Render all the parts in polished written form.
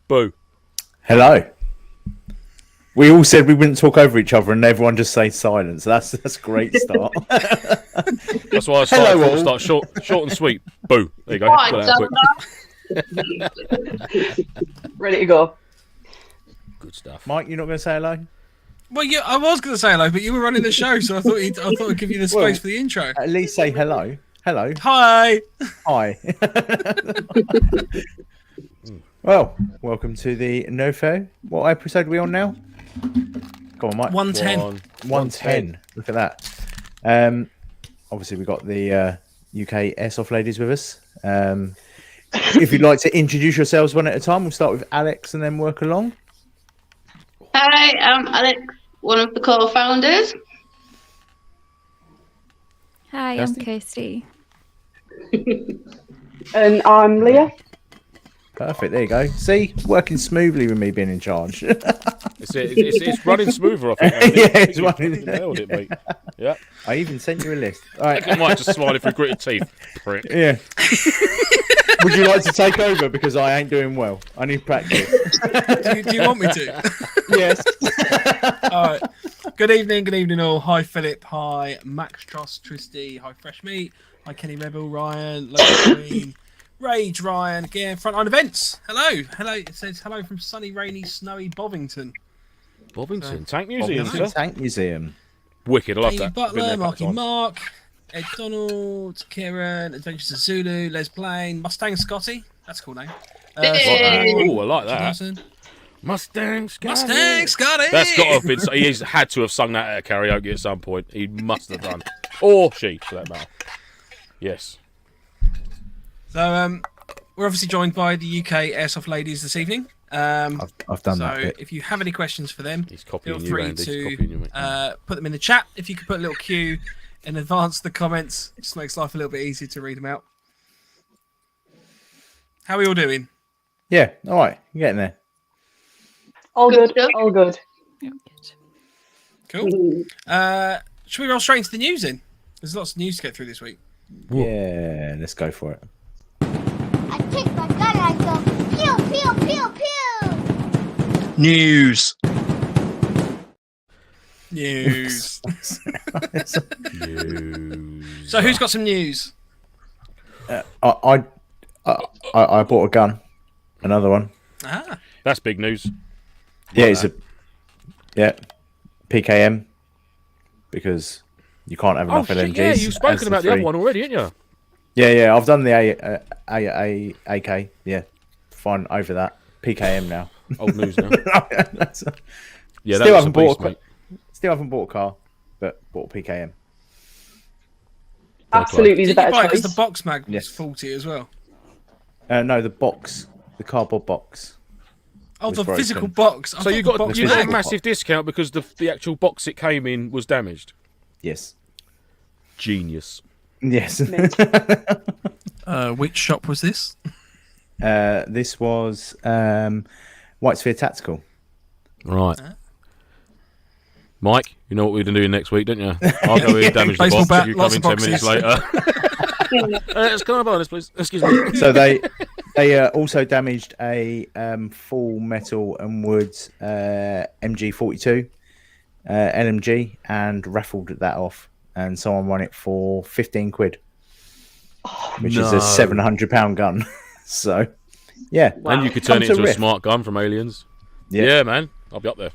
Boo. Hello. We all said we wouldn't talk over each other, and everyone just say silence. That's a great start. That's why I start short and sweet. Boo. There you go. Right, ready to go. Good stuff. Mike, you're not going to say hello? Well, yeah, I was going to say hello, but you were running the show, so I thought I'd give you the space for the intro. At least say hello. Hello. Hi. Hi. Well, welcome to the Nofo. What episode are we on now? Come on, Mike. 110. 110. Look at that. Obviously, we've got the UK Airsoft Ladies with us. If you'd like to introduce yourselves one at a time, we'll start with Alex and then work along. Hi, I'm Alex, one of the co-founders. Hi, I'm Kirsty. And I'm Leah. Perfect. There you go. See, working smoothly with me being in charge. It's running smoother, I think. Yeah, it's running. You nailed it, mate. Yeah. I even sent you a list. All right. I might just smiling through gritted teeth. Prick. Yeah. Would you like to take over because I ain't doing well? I need practice. Do you want me to? Yes. All right. Good evening all. Hi, Philip. Hi, Max Tross, Tristy. Hi, Fresh Meat. Hi, Kenny Rebel, Ryan, Logan Green, Rage, Ryan. Again, Frontline Events. Hello. It says hello from sunny, rainy, snowy Bovington. Tank Museum, sir. Tank Museum. Wicked. I love Davey that. Butler, Marky Mark, Ed Donald, Kieran, Adventures of Zulu, Les Blaine, Mustang Scotty. That's a cool name. Oh, I like that. Johnson. Mustang Scotty. Mustang Scotty. That's got to have been. He's had to have sung that at a karaoke at some point. He must have done, or she, for that matter. Yes. So we're obviously joined by the UK Airsoft Ladies this evening. I've done that. So if you have any questions for them, feel free to you, put them in the chat. If you could put a little Q in advance of the comments, it just makes life a little bit easier to read them out. How are we all doing? Yeah. All right. You're getting there. All good. All good. Cool. Should we roll straight into the news then? There's lots of news to get through this week. Yeah. Let's go for it. I take my gun and I go pew pew pew pew. News. So who's got some news? I bought a gun. Another one. Ah. That's big news. Yeah, it's PKM because you can't have enough LMGs. Yeah, you've spoken about the other one already, haven't you? Yeah. I've done the AK. Yeah, fine over that. PKM now. Old news now. Yeah, still haven't bought a car, but bought a PKM. Absolutely the better choice. Because the box mag was faulty as well. No, the box, the cardboard box. Oh, the broken. physical box. So you got a massive discount because the actual box it came in was damaged. Yes. Genius. Yes. Which shop was this? This was Whitesphere Tactical. Right. Mike, you know what we're going to do next week, don't you? I'll go in, damage the box, bat, you come in 10 minutes later. Let's come on this, please. Excuse me. So they also damaged a full metal and wood MG42 LMG and raffled that off, and someone won it for 15 quid, which is a £700 gun. So, yeah. Wow. And you could turn it into a smart gun from Aliens. Yeah, man. I'll be up there.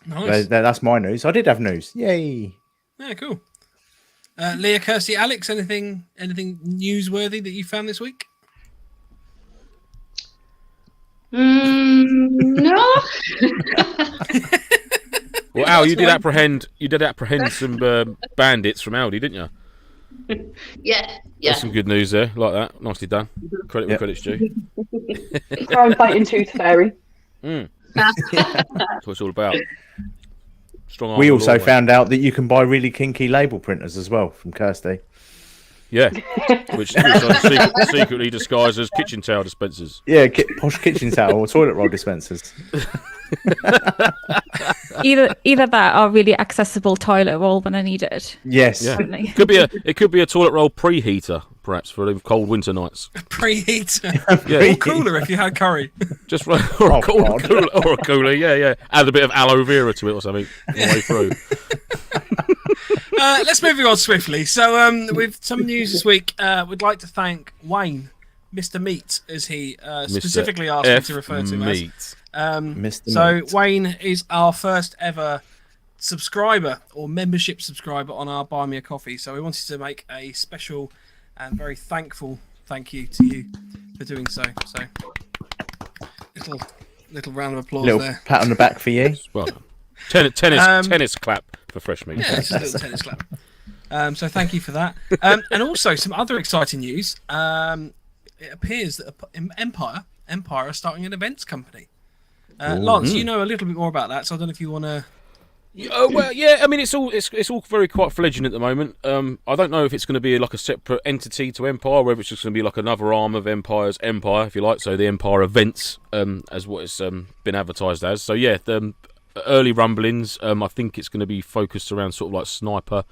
Nice. That's my news. I did have news. Yay. Yeah, cool. Leah, Kirsty, Alex, anything newsworthy that you found this week? No. Well, Al, you did apprehend some bandits from Aldi, didn't you? Yeah. That's some good news there. Like that. Nicely done. Credit where credit's due. Crime fighting tooth fairy. That's what it's all about. Strong. We also found out that you can buy really kinky label printers as well from Kirsty. Yeah, which are secretly disguised as kitchen towel dispensers. Yeah, posh kitchen towel or toilet roll dispensers. Either that or really accessible toilet roll when I need it. Yes. Yeah. Certainly. It could be a toilet roll preheater, perhaps, for the cold winter nights. Preheater. Yeah. Or cooler if you had curry. Just or a cooler. Yeah. Add a bit of aloe vera to it or something on the way through. Let's move on swiftly. So, with some news this week, we'd like to thank Wayne, Mr. Meat, as he specifically asked me to refer to him as. Mr. So Meat. Wayne is our first ever subscriber or membership subscriber on our Buy Me a Coffee. So we wanted to make a special and very thankful thank you to you for doing so. So little round of applause Little there. pat on the back for you. Well done. Tennis clap for Fresh Meat. Yeah, it's a little tennis clap. So thank you for that. And also some other exciting news. It appears that Empire are starting an events company. Lance, you know a little bit more about that, so I don't know if you want to. Well, yeah. I mean, it's all very quite fledgling at the moment. I don't know if it's going to be like a separate entity to Empire, whether it's just going to be like another arm of Empire's Empire, if you like. So the Empire events, as what it's been advertised as. So yeah, the early rumblings. I think it's going to be focused around sort of like sniper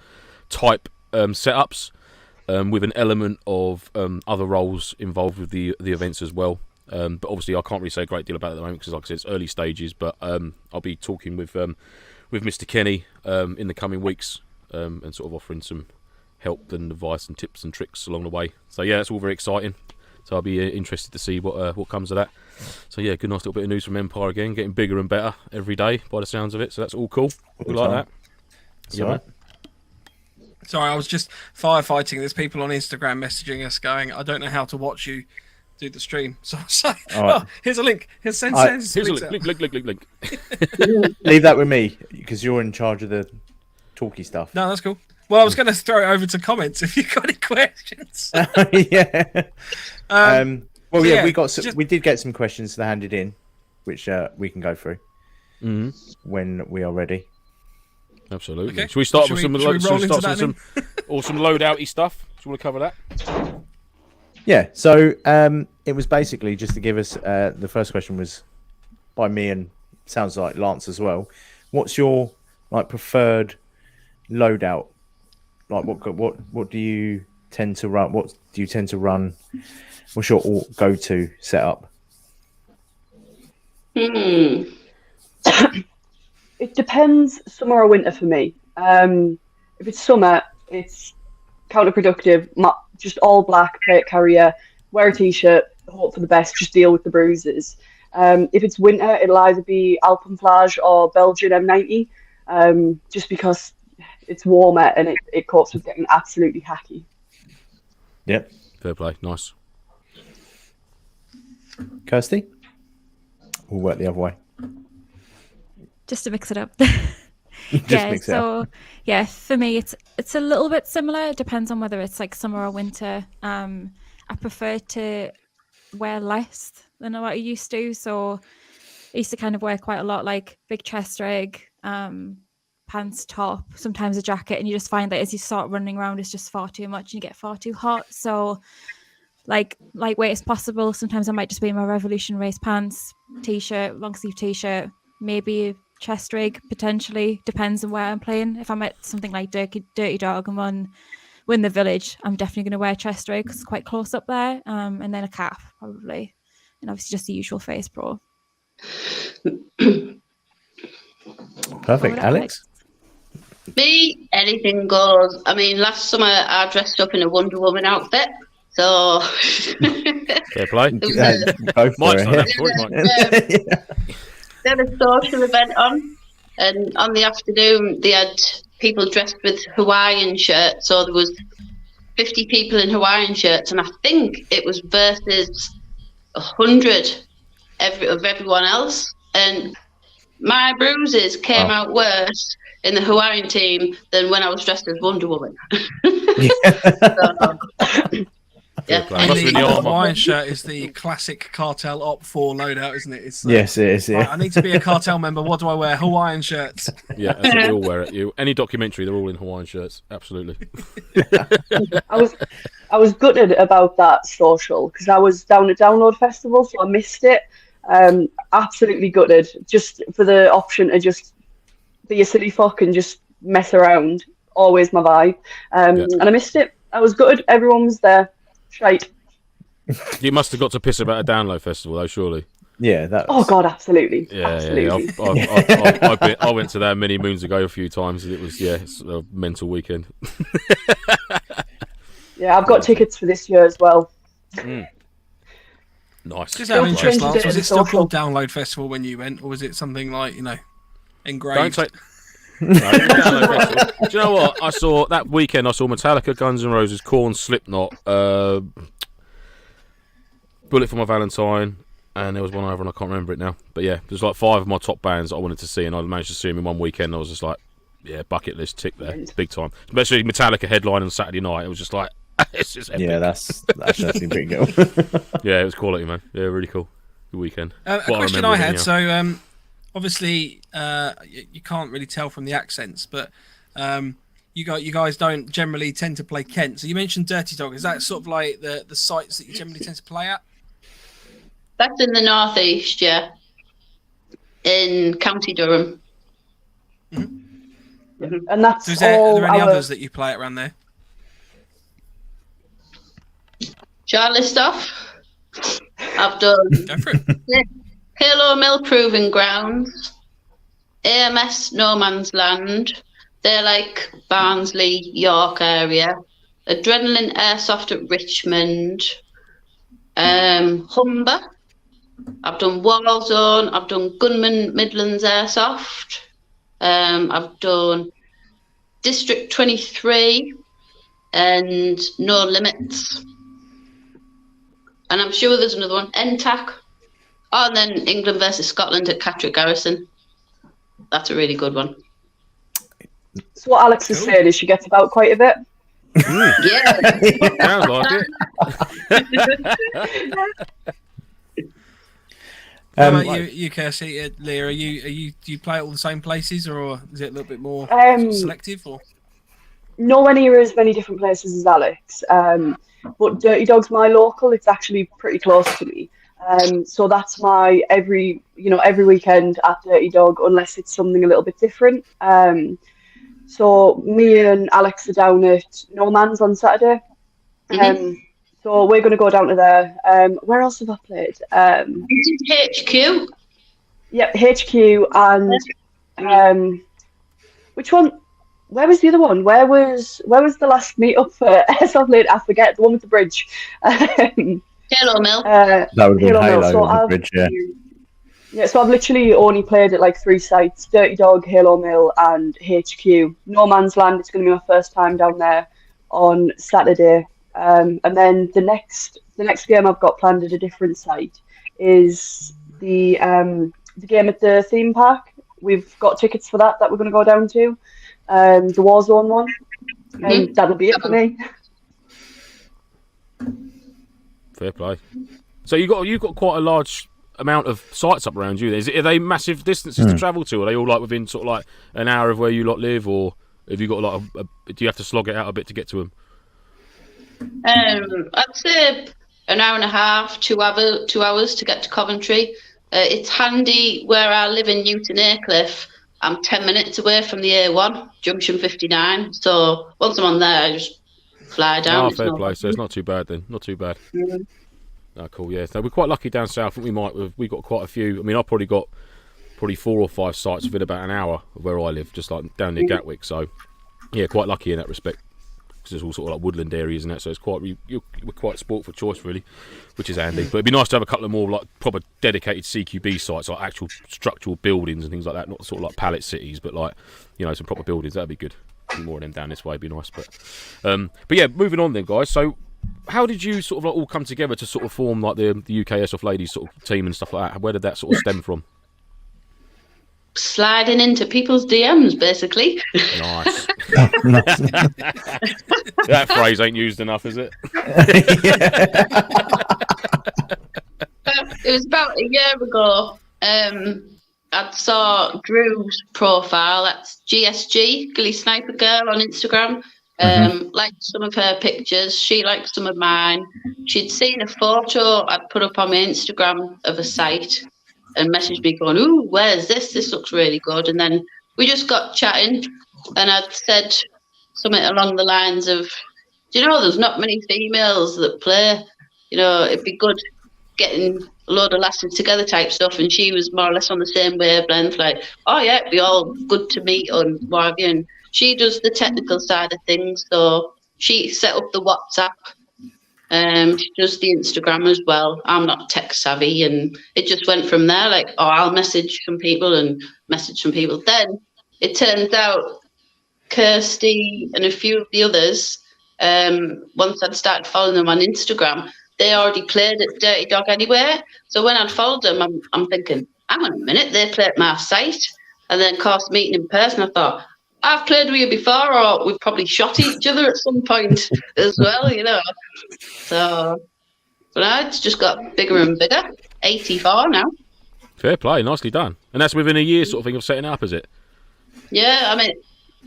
type setups, with an element of other roles involved with the events as well. But obviously, I can't really say a great deal about it at the moment because, like I said, it's early stages. But I'll be talking with Mr. Kenny in the coming weeks and sort of offering some help and advice and tips and tricks along the way. So yeah, it's all very exciting. So I'll be interested to see what comes of that. So yeah, good nice little bit of news from Empire again, getting bigger and better every day by the sounds of it. So that's all cool. We like that. Yeah, right. Sorry, I was just firefighting. There's people on Instagram messaging us going, "I don't know how to watch you do the stream." So I was like, Right. "Oh, here's a link. Here's Here's a link. Leave that with me because you're in charge of the talky stuff. No, that's cool. Well, I was going to throw it over to comments if you've got any questions. Yeah. Well, yeah, we did get some questions that handed in, which we can go through when we are ready. Absolutely. Okay. Should we start Should with we some roll into that some awesome loadouty stuff? Do you want to cover that? Yeah. So it was basically just to give us the first question was by me and sounds like Lance as well. What's your preferred loadout? Like what do you tend to run? What do you tend to run? What's your go-to setup? It depends, summer or winter for me. If it's summer, it's counterproductive. Just all black, plate carrier, wear a t-shirt, hope for the best, just deal with the bruises. If it's winter, it'll either be Alpenflage or Belgian M90, just because it's warmer and it copes with getting absolutely hacky. Yep. Fair play. Nice. Kirsty? We'll work the other way. Just to mix it up. Just yeah, mix it up. so yeah, for me it's a little bit similar. It depends on whether it's like summer or winter. I prefer to wear less than what I used to. So I used to kind of wear quite a lot, like big chest rig, pants, top, sometimes a jacket, and you just find that as you start running around, it's just far too much and you get far too hot. So like lightweight as possible. Sometimes I might just be in my Revolution race pants, t-shirt, long sleeve t-shirt, maybe a chest rig potentially, depends on where I'm playing. If I'm at something like Dirty Dog and win the village, I'm definitely going to wear a chest rig because it's quite close up there, and then a cap probably, and obviously just the usual face pro. Perfect. Alex? Me, anything goes. I mean, last summer I dressed up in a Wonder Woman outfit, so Fair play. Go for Mike's not it. up for it, Mike. they had a social event on, and on the afternoon they had people dressed with Hawaiian shirts. So there was 50 people in Hawaiian shirts, and I think it was versus 100 of everyone else. And my bruises came out worse in the Hawaiian team than when I was dressed as Wonder Woman. Yeah. Play. Must have been the The armour. Hawaiian shirt is the classic cartel op 4 loadout, isn't it? It's Yes, it is. right, Yeah. I need to be a cartel member. What do I wear? Hawaiian shirts. Yeah, that's what they all wear it. Any documentary, they're all in Hawaiian shirts. Absolutely. I was gutted about that social because I was down at Download Festival, so I missed it. Absolutely gutted, just for the option to just be a silly fuck and just mess around. Always my vibe. And I missed it. I was gutted. Everyone was there. Shite. You must have got to piss about a download festival, though, surely. Yeah, that. Oh God, absolutely. Yeah, absolutely. I went to that many moons ago a few times, and it was it's a mental weekend. Yeah, I've got tickets for this year as well. Nice. Just out of interest, Lance, was it still social. called Download Festival when you went, or was it something like, engraved? Don't take. No, Download Festival. Do you know what I saw that weekend? I saw Metallica, Guns N' Roses, Korn, Slipknot, Bullet for My Valentine, and there was one other, and I can't remember it now. But yeah, there's like 5 of my top bands that I wanted to see, and I managed to see them in one weekend. I was just like, yeah, bucket list tick there, big time. Especially Metallica headline on Saturday night. It was just like, it's just epic. Yeah, that's actually pretty cool. Yeah, it was quality, man. Yeah, really cool. Good weekend. A question I had. So obviously you can't really tell from the accents, but you guys don't generally tend to play Kent. So you mentioned Dirty Dog. Is that sort of like the sites that you generally tend to play at? That's in the northeast, yeah, in County Durham. And that's So are there any all others that you play at around there? Shall I list off? I've done Go for it. Halo Mill Proving Grounds, AMS No Man's Land, they're like Barnsley, York area, Adrenaline Airsoft at Richmond, Humber, I've done Warzone, I've done Gunman Midlands Airsoft, I've done District 23 and No Limits. And I'm sure there's another one, NTAC. Oh, and then England versus Scotland at Catterick Garrison. That's a really good one. So what Alex is saying is she gets about quite a bit. Yeah. Sounds like it. How about you, Kirsty, Leah? Do you play at all the same places, or is it a little bit more selective? Or nowhere near as many different places as Alex. But Dirty Dog's my local. It's actually pretty close to me. So that's my every weekend at Dirty Dog, unless it's something a little bit different. So me and Alex are down at No Man's on Saturday. So we're going to go down to there. Where else have I played? HQ. Yep, HQ and which one? Where was the other one? Where was the last meetup for Airsoft Ladies? I forget, the one with the bridge. Halo Mill. That would be Halo So on the bridge, yeah. Yeah, so I've literally only played at like 3 sites: Dirty Dog, Halo Mill, and HQ. No Man's Land. It's going to be my first time down there on Saturday. And then the next game I've got planned at a different site is the game at the theme park. We've got tickets for that we're going to go down to. The Warzone one. And that'll be it for me. Fair play. So you've got quite a large amount of sites up around you. Are they massive distances to travel to? Are they all like within sort of like an hour of where you lot live, or have you got like do you have to slog it out a bit to get to them? I'd say an hour and a half, 2 hours to get to Coventry. It's handy where I live in Newton Aycliffe. I'm 10 minutes away from the A1, junction 59. So once I'm on there, I just fly down. Oh, fair play. So it's not too bad then. Not too bad. Oh, cool. Yeah. So we're quite lucky down south. I think we got quite a few. I mean, I've probably got 4 or 5 sites within about an hour of where I live, just like down near Gatwick. So yeah, quite lucky in that respect. Because it's all sort of like woodland areas and that, so it's we're quite sport for choice really, which is handy. But it'd be nice to have a couple of more like proper dedicated CQB sites, like actual structural buildings and things like that, not sort of like pallet cities, but like some proper buildings. That'd be good. More of them down this way would be nice. But yeah, moving on then, guys. So how did you sort of like all come together to sort of form like the UK Airsoft Ladies sort of team and stuff like that? Where did that sort of stem from? Sliding into people's DMs, basically. Nice. That phrase ain't used enough, is it? It was about a year ago. I saw Drew's profile. That's GSG, Gilly Sniper Girl, on Instagram. Liked some of her pictures. She liked some of mine. She'd seen a photo I'd put up on my Instagram of a site. and messaged me going, "Ooh, where's this? This looks really good." And then we just got chatting, and I'd said something along the lines of, "Do you know, there's not many females that play. You know, it'd be good getting a load of lasses together type stuff." And she was more or less on the same wavelength, like, "Oh yeah, it'd be all good to meet and what have you." And she does the technical side of things, so she set up the WhatsApp. She does the Instagram as well. I'm not tech savvy, and it just went from there. Like, oh, I'll message some people and message some people. Then it turns out Kirsty and a few of the others, once I'd started following them on Instagram, they already played at Dirty Dog anyway. So when I'd followed them, I'm thinking, hang on a minute, they play at my site. And then, of course, meeting in person, I thought, I've played with you before, or we've probably shot each other at some point as well, you know. So, but now it's just got bigger and bigger. 84 now. Fair play, nicely done. And that's within a year sort of thing of setting up, is it? Yeah, I mean,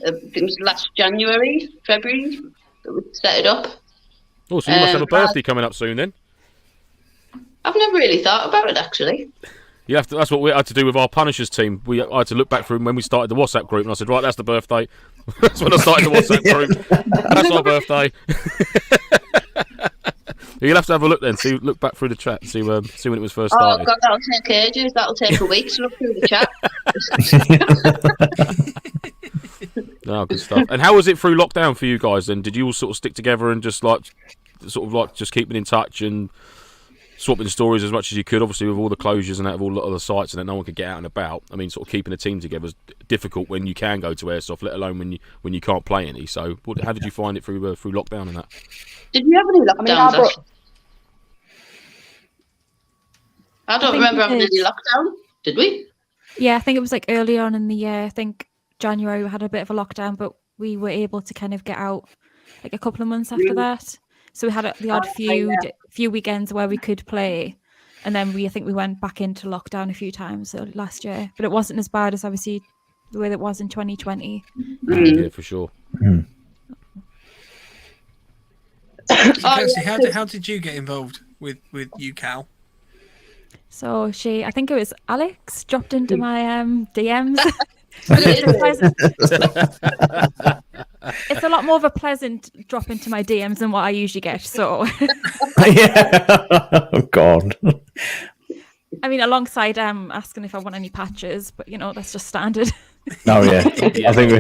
it was last January, February that we set it up. Oh, so you must have a birthday coming up soon then. I've never really thought about it, actually. You have to. That's what we had to do with our Punishers team. I had to look back through when we started the WhatsApp group, and I said, right, that's the birthday. That's when I started the WhatsApp group. That's our birthday. You'll have to have a look then. Look back through the chat and see when it was first started. Oh God, that'll take ages. That'll take a week to look through the chat. Oh, good stuff. And how was it through lockdown for you guys then? Did you all sort of stick together and just just keeping in touch and swapping stories as much as you could? Obviously, with all the closures and that of all the other sites and that no one could get out and about. I mean, sort of keeping a team together is difficult when you can go to airsoft, let alone when you can't play any. So, how did you find it through lockdown and that? Did we have any lockdowns? I don't remember having any lockdown. Did we? Yeah, I think it was like early on in the year. I think January we had a bit of a lockdown, but we were able to kind of get out like a couple of months after that. So we had the odd few weekends where we could play, and then I think we went back into lockdown a few times last year. But it wasn't as bad as obviously the way that was in 2020. Yeah, for sure. So Kirsty, how did you get involved with UCAL? So I think it was Alex dropped into my DMs. It's a lot more of a pleasant drop into my DMs than what I usually get. So, Oh God. I mean, alongside asking if I want any patches, but that's just standard. Oh yeah, I think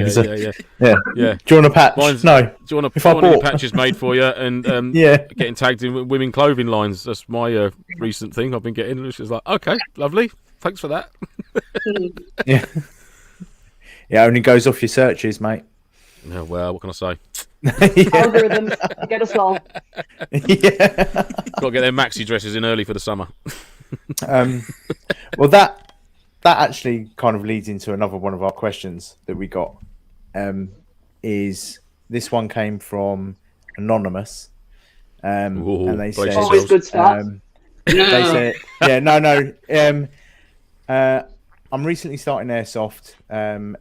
yeah. Do you want a patch? No. Do you want any patches made for you and getting tagged in women clothing lines? That's my recent thing I've been getting. It's just like, okay, lovely, thanks for that. Yeah. Yeah, it only goes off your searches, mate. Oh, well, what can I say? Algorithms get us all. Yeah. Got to get their maxi dresses in early for the summer. Well, that actually kind of leads into another one of our questions that we got. Is this one came from Anonymous, and they said, always good stuff. They said, yeah, no. I'm recently starting airsoft, and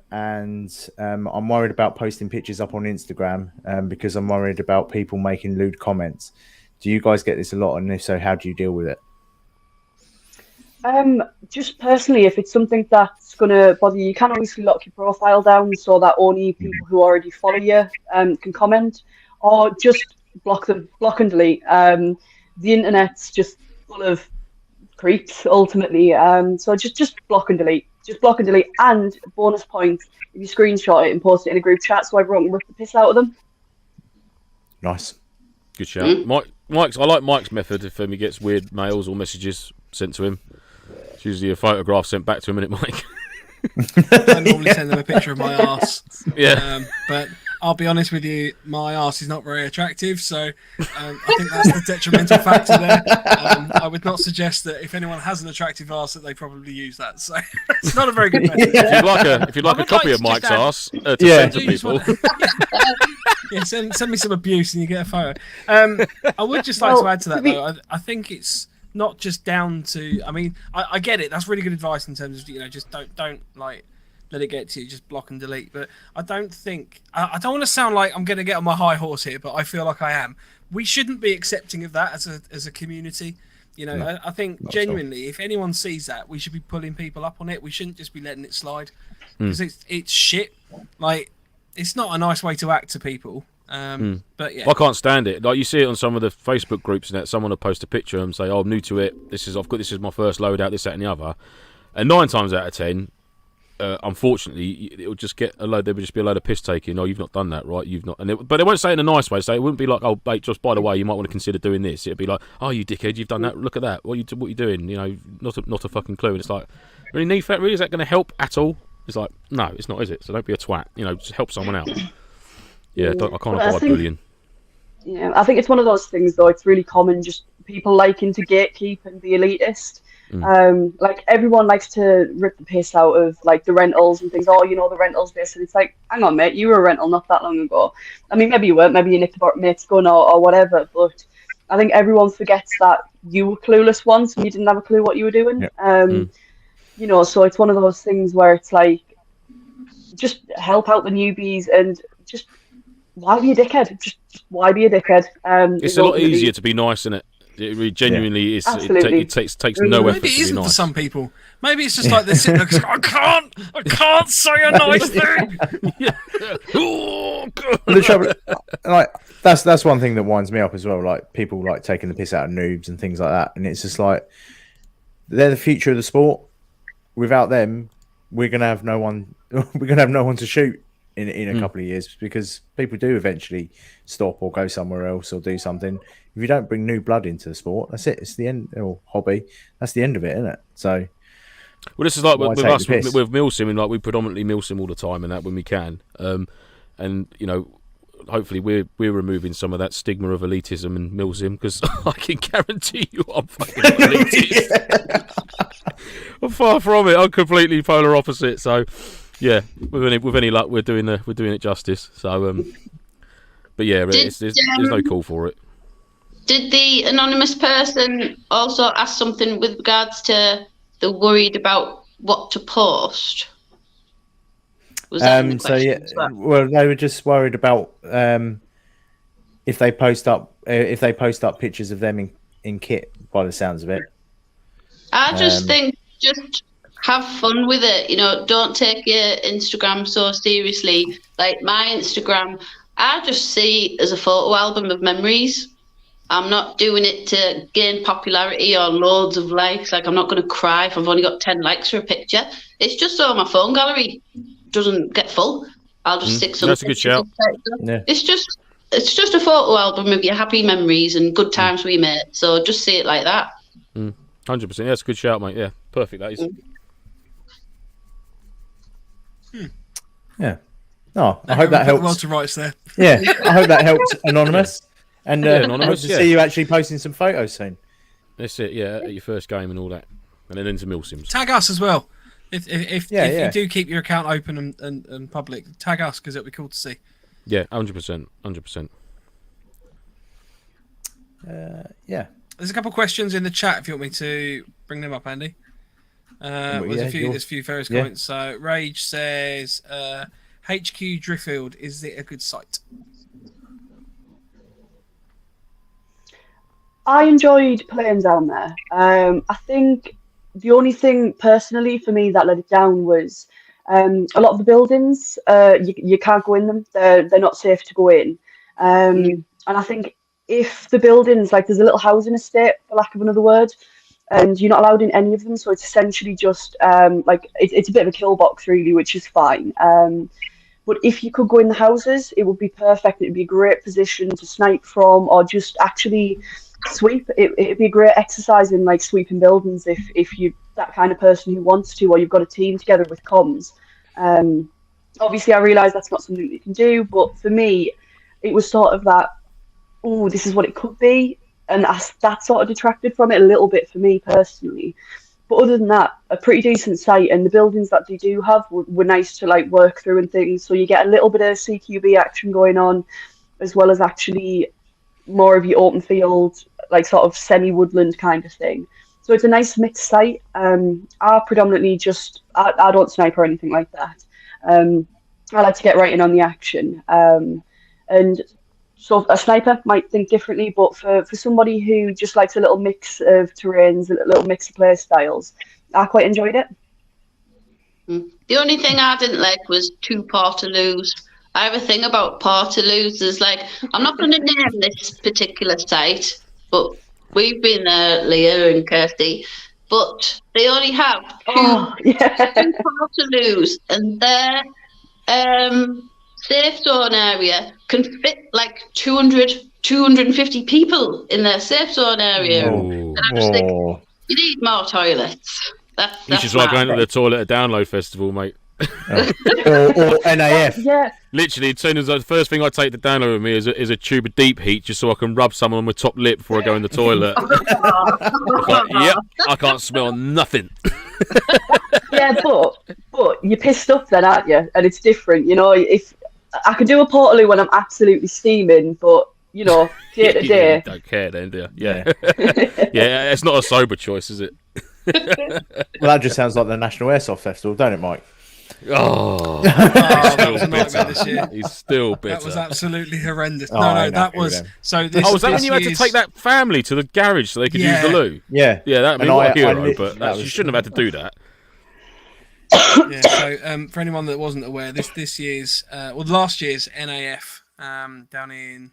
I'm worried about posting pictures up on Instagram because I'm worried about people making lewd comments. Do you guys get this a lot? And if so, how do you deal with it? Just personally, if it's something that's going to bother you, you can obviously lock your profile down so that only people who already follow you can comment, or just block and delete. The internet's just full of creeps ultimately, so just block and delete. And bonus point, if you screenshot it and post it in a group chat so everyone can rip the piss out of them. Nice, good shout. I like Mike's method. If he gets weird mails or messages sent to him, it's usually a photograph sent back to him, isn't it, Mike? I normally send them a picture of my arse. Yeah, but I'll be honest with you, my arse is not very attractive, so I think that's the detrimental factor there. I would not suggest that if anyone has an attractive arse that they probably use that. So it's not a very good method. If you'd like a copy of Mike's arse to send to people, send me some abuse and you get a photo. I would just like to add to that though. I think it's not just down to. I mean, I get it. That's really good advice in terms of just don't like. Let it get to you, just block and delete. But I don't think I don't want to sound like I'm going to get on my high horse here, but I feel like I am. We shouldn't be accepting of that as a community. You know, No, I think not at all. genuinely, if anyone sees that, we should be pulling people up on it. We shouldn't just be letting it slide because it's shit. Like, it's not a nice way to act to people. But yeah, I can't stand it. Like, you see it on some of the Facebook groups and that someone will post a picture and say, "Oh, I'm new to it. This is my first loadout. This, that, and the other." And 9 times out of 10, unfortunately, it would just get a load. There would just be a load of piss taking. Oh, you've not done that, right? You've not. But they won't say it in a nice way. So it wouldn't be like, "Oh, mate, just by the way, you might want to consider doing this." It'd be like, "Oh, you dickhead, you've done that. Look at that. What you doing? You know, not a fucking clue." And it's like, really, need that? Really, is that going to help at all? It's like, no, it's not, is it? So don't be a twat. You know, just help someone out. Yeah, I can't abide bullying. Yeah, I think it's one of those things, though. It's really common, just people liking to gatekeep and be elitist. Like, everyone likes to rip the piss out of, like, the rentals and things. Oh, you know, the rentals this, and it's like, hang on, mate, you were a rental not that long ago. I mean, maybe you weren't, maybe you nicked a mate's gun or whatever, but I think everyone forgets that you were clueless once and you didn't have a clue what you were doing. Yep. You know, so it's one of those things where it's like, just help out the newbies and just, why be a dickhead? Just why be a dickhead? It's a lot easier to be nice, isn't it? It really genuinely is. It takes no effort maybe it to be isn't nice. for some people. Maybe it's just like they're sitting there going, I can't say a nice thing. Oh, God. But the trouble, like, that's one thing that winds me up as well. Like, people like taking the piss out of noobs and things like that, and it's just like, they're the future of the sport. Without them, we're gonna have no one. We're gonna have no one to shoot in a couple of years, because people do eventually stop or go somewhere else or do something. If you don't bring new blood into the sport, that's it. It's the end, or hobby. That's the end of it, isn't it? So, well, this is like why with take us the piss? with milsim. Like, we predominantly milsim all the time, and that when we can. And you know, hopefully we're removing some of that stigma of elitism and milsim, because I can guarantee you I'm fucking not elitist. I'm far from it. I'm completely polar opposite. So, yeah, with any luck, we're doing it justice. So, but yeah, there's no call for it. Did the anonymous person also ask something with regards to the worried about what to post? Was that in the so question yeah, as well? well, they were just worried about if they post up pictures of them in kit. By the sounds of it, I just think just have fun with it. You know, don't take your Instagram so seriously. Like, my Instagram, I just see it as a photo album of memories. I'm not doing it to gain popularity or loads of likes. Like, I'm not going to cry if I've only got 10 likes for a picture. It's just so my phone gallery doesn't get full. I'll just stick some. That's a good shout. Yeah. It's just a photo album of your happy memories and good times we made. So just see it like that. 100%. That's a good shout, mate. Yeah, perfect. That is. yeah. No, I hope that Put the world helps. to rights there. Yeah, I hope that helps, Anonymous. And Anonymous, hope to see you actually posting some photos soon. That's it. Yeah, at your first game and all that, and then into milsims. Tag us as well. If Yeah. you do keep your account open and public, tag us, because it'll be cool to see. Yeah, 100%. 100%. Yeah. There's a couple of questions in the chat if you want me to bring them up, Andy. There's a few various comments. So Rage says, HQ Driffield, is it a good site? I enjoyed playing down there. I think the only thing personally for me that let it down was a lot of the buildings. You can't go in them; they're not safe to go in. And I think if the buildings, like, there's a little housing estate, for lack of another word, and you're not allowed in any of them, so it's essentially just like it's a bit of a kill box really, which is fine. But if you could go in the houses, it would be perfect. It would be a great position to snipe from, or just actually sweep. It'd be a great exercise in, like, sweeping buildings if you're that kind of person who wants to, or you've got a team together with comms. Obviously, I realise that's not something that you can do, but for me, it was sort of that, oh, this is what it could be, and that sort of detracted from it a little bit for me personally. But other than that, a pretty decent site, and the buildings that they do have were nice to, like, work through and things. So you get a little bit of CQB action going on, as well as actually more of your open field, like, sort of semi-woodland kind of thing. So it's a nice mixed site. I predominantly I don't snipe or anything like that. I like to get right in on the action. And So a sniper might think differently, but for somebody who just likes a little mix of terrains, a little mix of play styles, I quite enjoyed it. The only thing I didn't like was 2 Portaloos. I have a thing about Portaloos. Is like, I'm not going to name this particular site, but we've been there, Leah and Kirsty. But they only have 2 Portaloos, and their safe zone area can fit like 250 people in their safe zone area. And I just think, you need more toilets. You should try going to the toilet at Download Festival, mate. or NAF. Yeah. Literally, as soon as the first thing I take to Download with me is a tube of deep heat, just so I can rub someone on my top lip before I go in the toilet. Like, yep, I can't smell nothing. Yeah, but you're pissed up then, aren't you? And it's different, you know. If I could do a Portaloo when I'm absolutely steaming, but you know, day to day, you don't care then, do you? Yeah, yeah. It's not a sober choice, is it? Well, that just sounds like the National Airsoft Festival, don't it, Mike? Oh, that was a nightmare this year. He's still bitter. That was absolutely horrendous. Oh, No, that was so. This, was that when this you had to year's- take that family to the garage so they could use the loo? Yeah, Yeah, that And mean, what a I hero, lit- but that you was- shouldn't have had to do that. Yeah, so for anyone that wasn't aware, this year's last year's NAF down in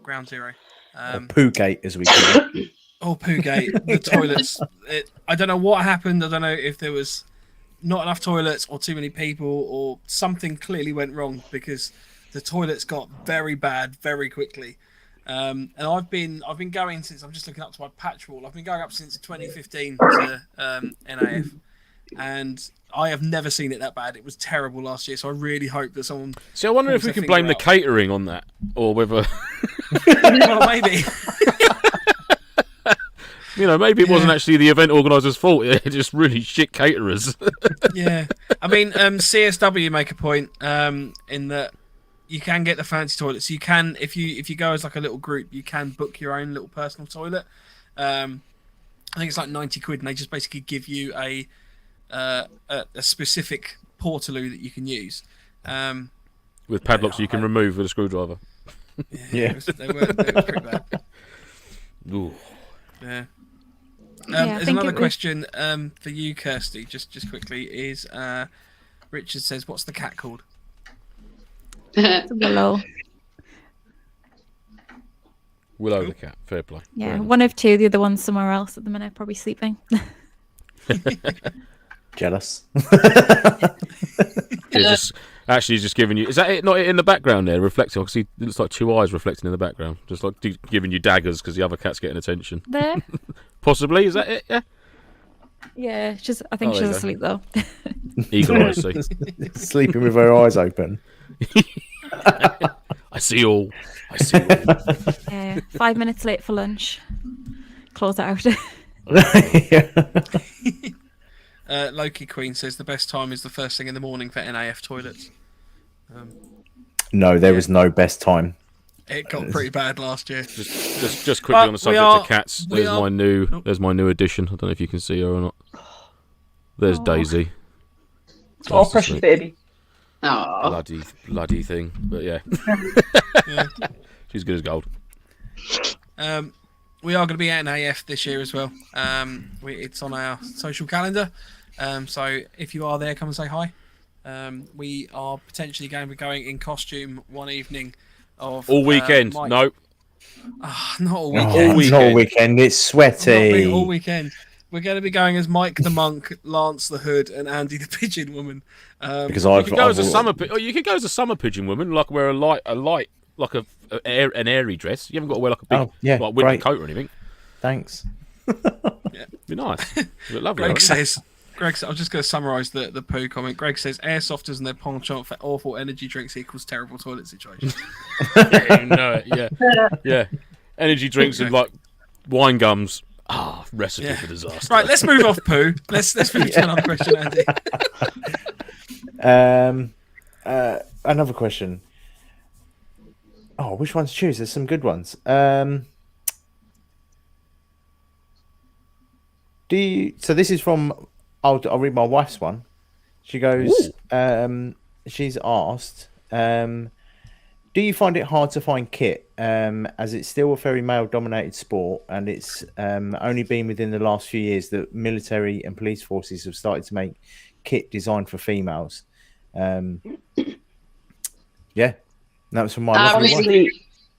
Ground Zero. Poogate, as we call it. Poogate, the toilets. I don't know what happened. I don't know if there was not enough toilets or too many people or something clearly went wrong because the toilets got very bad very quickly. And I've been going since, I'm just looking up to my patch wall. I've been going up since 2015 to NAF, and I have never seen it that bad. It was terrible last year, so I really hope that someone. See, I wonder if we can blame the catering on that, or whether Well, maybe. you know, maybe it wasn't actually the event organiser's fault. It just really shit caterers. Yeah, I mean, CSW make a point in that you can get the fancy toilets. You can, if you go as like a little group, you can book your own little personal toilet. I think it's like 90 quid, and they just basically give you a specific Portaloo that you can use. With padlocks you can remove with a screwdriver. Yeah, they were pretty bad. Ooh. Yeah. Yeah, I There's think another it was- question for you, Kirsty, just quickly, is Richard says, what's the cat called? It's a willow. Willow the cat. Fair play. Yeah, Fair enough. one of two. The other one's somewhere else at the minute, probably sleeping. Jealous. He's just giving you. Is that it? Not it in the background there, reflecting? I can see it looks like 2 eyes reflecting in the background, just like giving you daggers because the other cat's getting attention. There. Possibly, is that it? Yeah. Yeah, I think Oh, there she's you go. asleep though. Eagle eyes. See. Sleeping with her eyes open. I see all. I see all. Yeah, 5 minutes late for lunch. Close it out. Loki Queen says the best time is the first thing in the morning for NAF toilets. No, there was no best time. It got pretty bad last year. Just quickly But on the subject of cats. There's my new addition. I don't know if you can see her or not. There's Daisy. Oh, precious baby. Oh, Bloody thing. But yeah. Yeah. She's good as gold. We are going to be at NAF this year as well. It's on our social calendar. So if you are there, come and say hi. We are potentially going to be going in costume one evening of All weekend. Mike. No. Not all Oh, weekend. it's not all weekend. It's Not me, sweaty. all weekend. We're going to be going as Mike the Monk, Lance the Hood, and Andy the Pigeon Woman. Because You I've could go as a summer pigeon woman, like wear a light like an airy dress. You haven't got to wear like a big like winter great. coat or anything. Thanks. Be nice. Look lovely. Greg wouldn't says, I'm just going to summarise the poo comment. Greg says, airsofters and their penchant for awful energy drinks equals terrible toilet situation. it? Yeah, you know it. Yeah. Energy drinks and like wine gums. Recipe for disaster. Right, let's move off poo. Let's move to another question, Andy. Another question. Oh, which one to choose? There's some good ones. So this is from. I'll read my wife's one. She goes. She's asked. Do Do you find it hard to find kit, as it's still a very male-dominated sport, and it's only been within the last few years that military and police forces have started to make kit designed for females? Yeah, that was from my lovely wife. Honestly,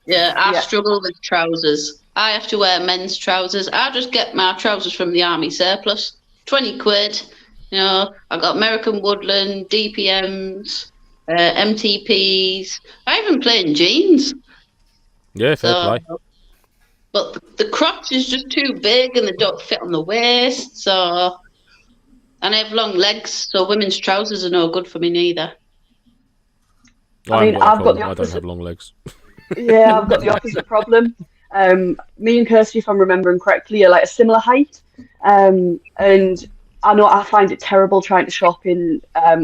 I struggle with trousers. I have to wear men's trousers. I just get my trousers from the army surplus. 20 quid. You know, I got American Woodland, DPMs, MTPs. I even play in jeans. Yeah, fair play. But the crotch is just too big and they don't fit on the waist. So, and I have long legs, so women's trousers are no good for me neither. I mean, I've got the I don't opposite. have long legs. Yeah, I've got the opposite problem. Me and Kirsty, if I'm remembering correctly, are like a similar height. And I know I find it terrible trying to shop in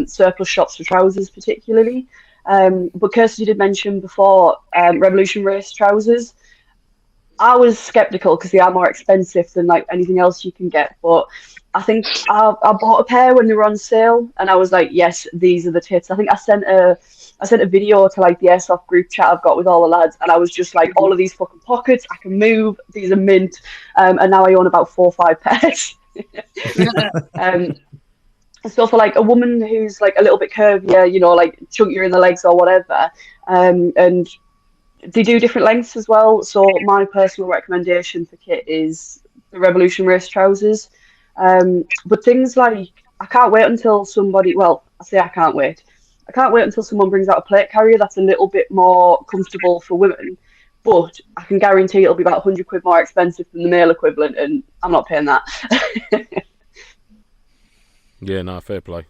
surplus shops for trousers, particularly. But Kirsty did mention before Revolution Race trousers. I was skeptical because they are more expensive than like anything else you can get. But I think I bought a pair when they were on sale, and I was like, yes, these are the tits. I think I sent a video to like the airsoft group chat I've got with all the lads, and I was just like, all of these fucking pockets, I can move, these are mint, and now I own about 4 or 5 pairs. So for like a woman who's like a little bit curvier, you know, like chunkier in the legs or whatever, and they do different lengths as well. So my personal recommendation for kit is the Revolution Race trousers. But things like, I can't wait until somebody, well, I say I can't wait until someone brings out a plate carrier that's a little bit more comfortable for women, but I can guarantee it'll be about 100 quid more expensive than the male equivalent, and I'm not paying that. Yeah, no, fair play.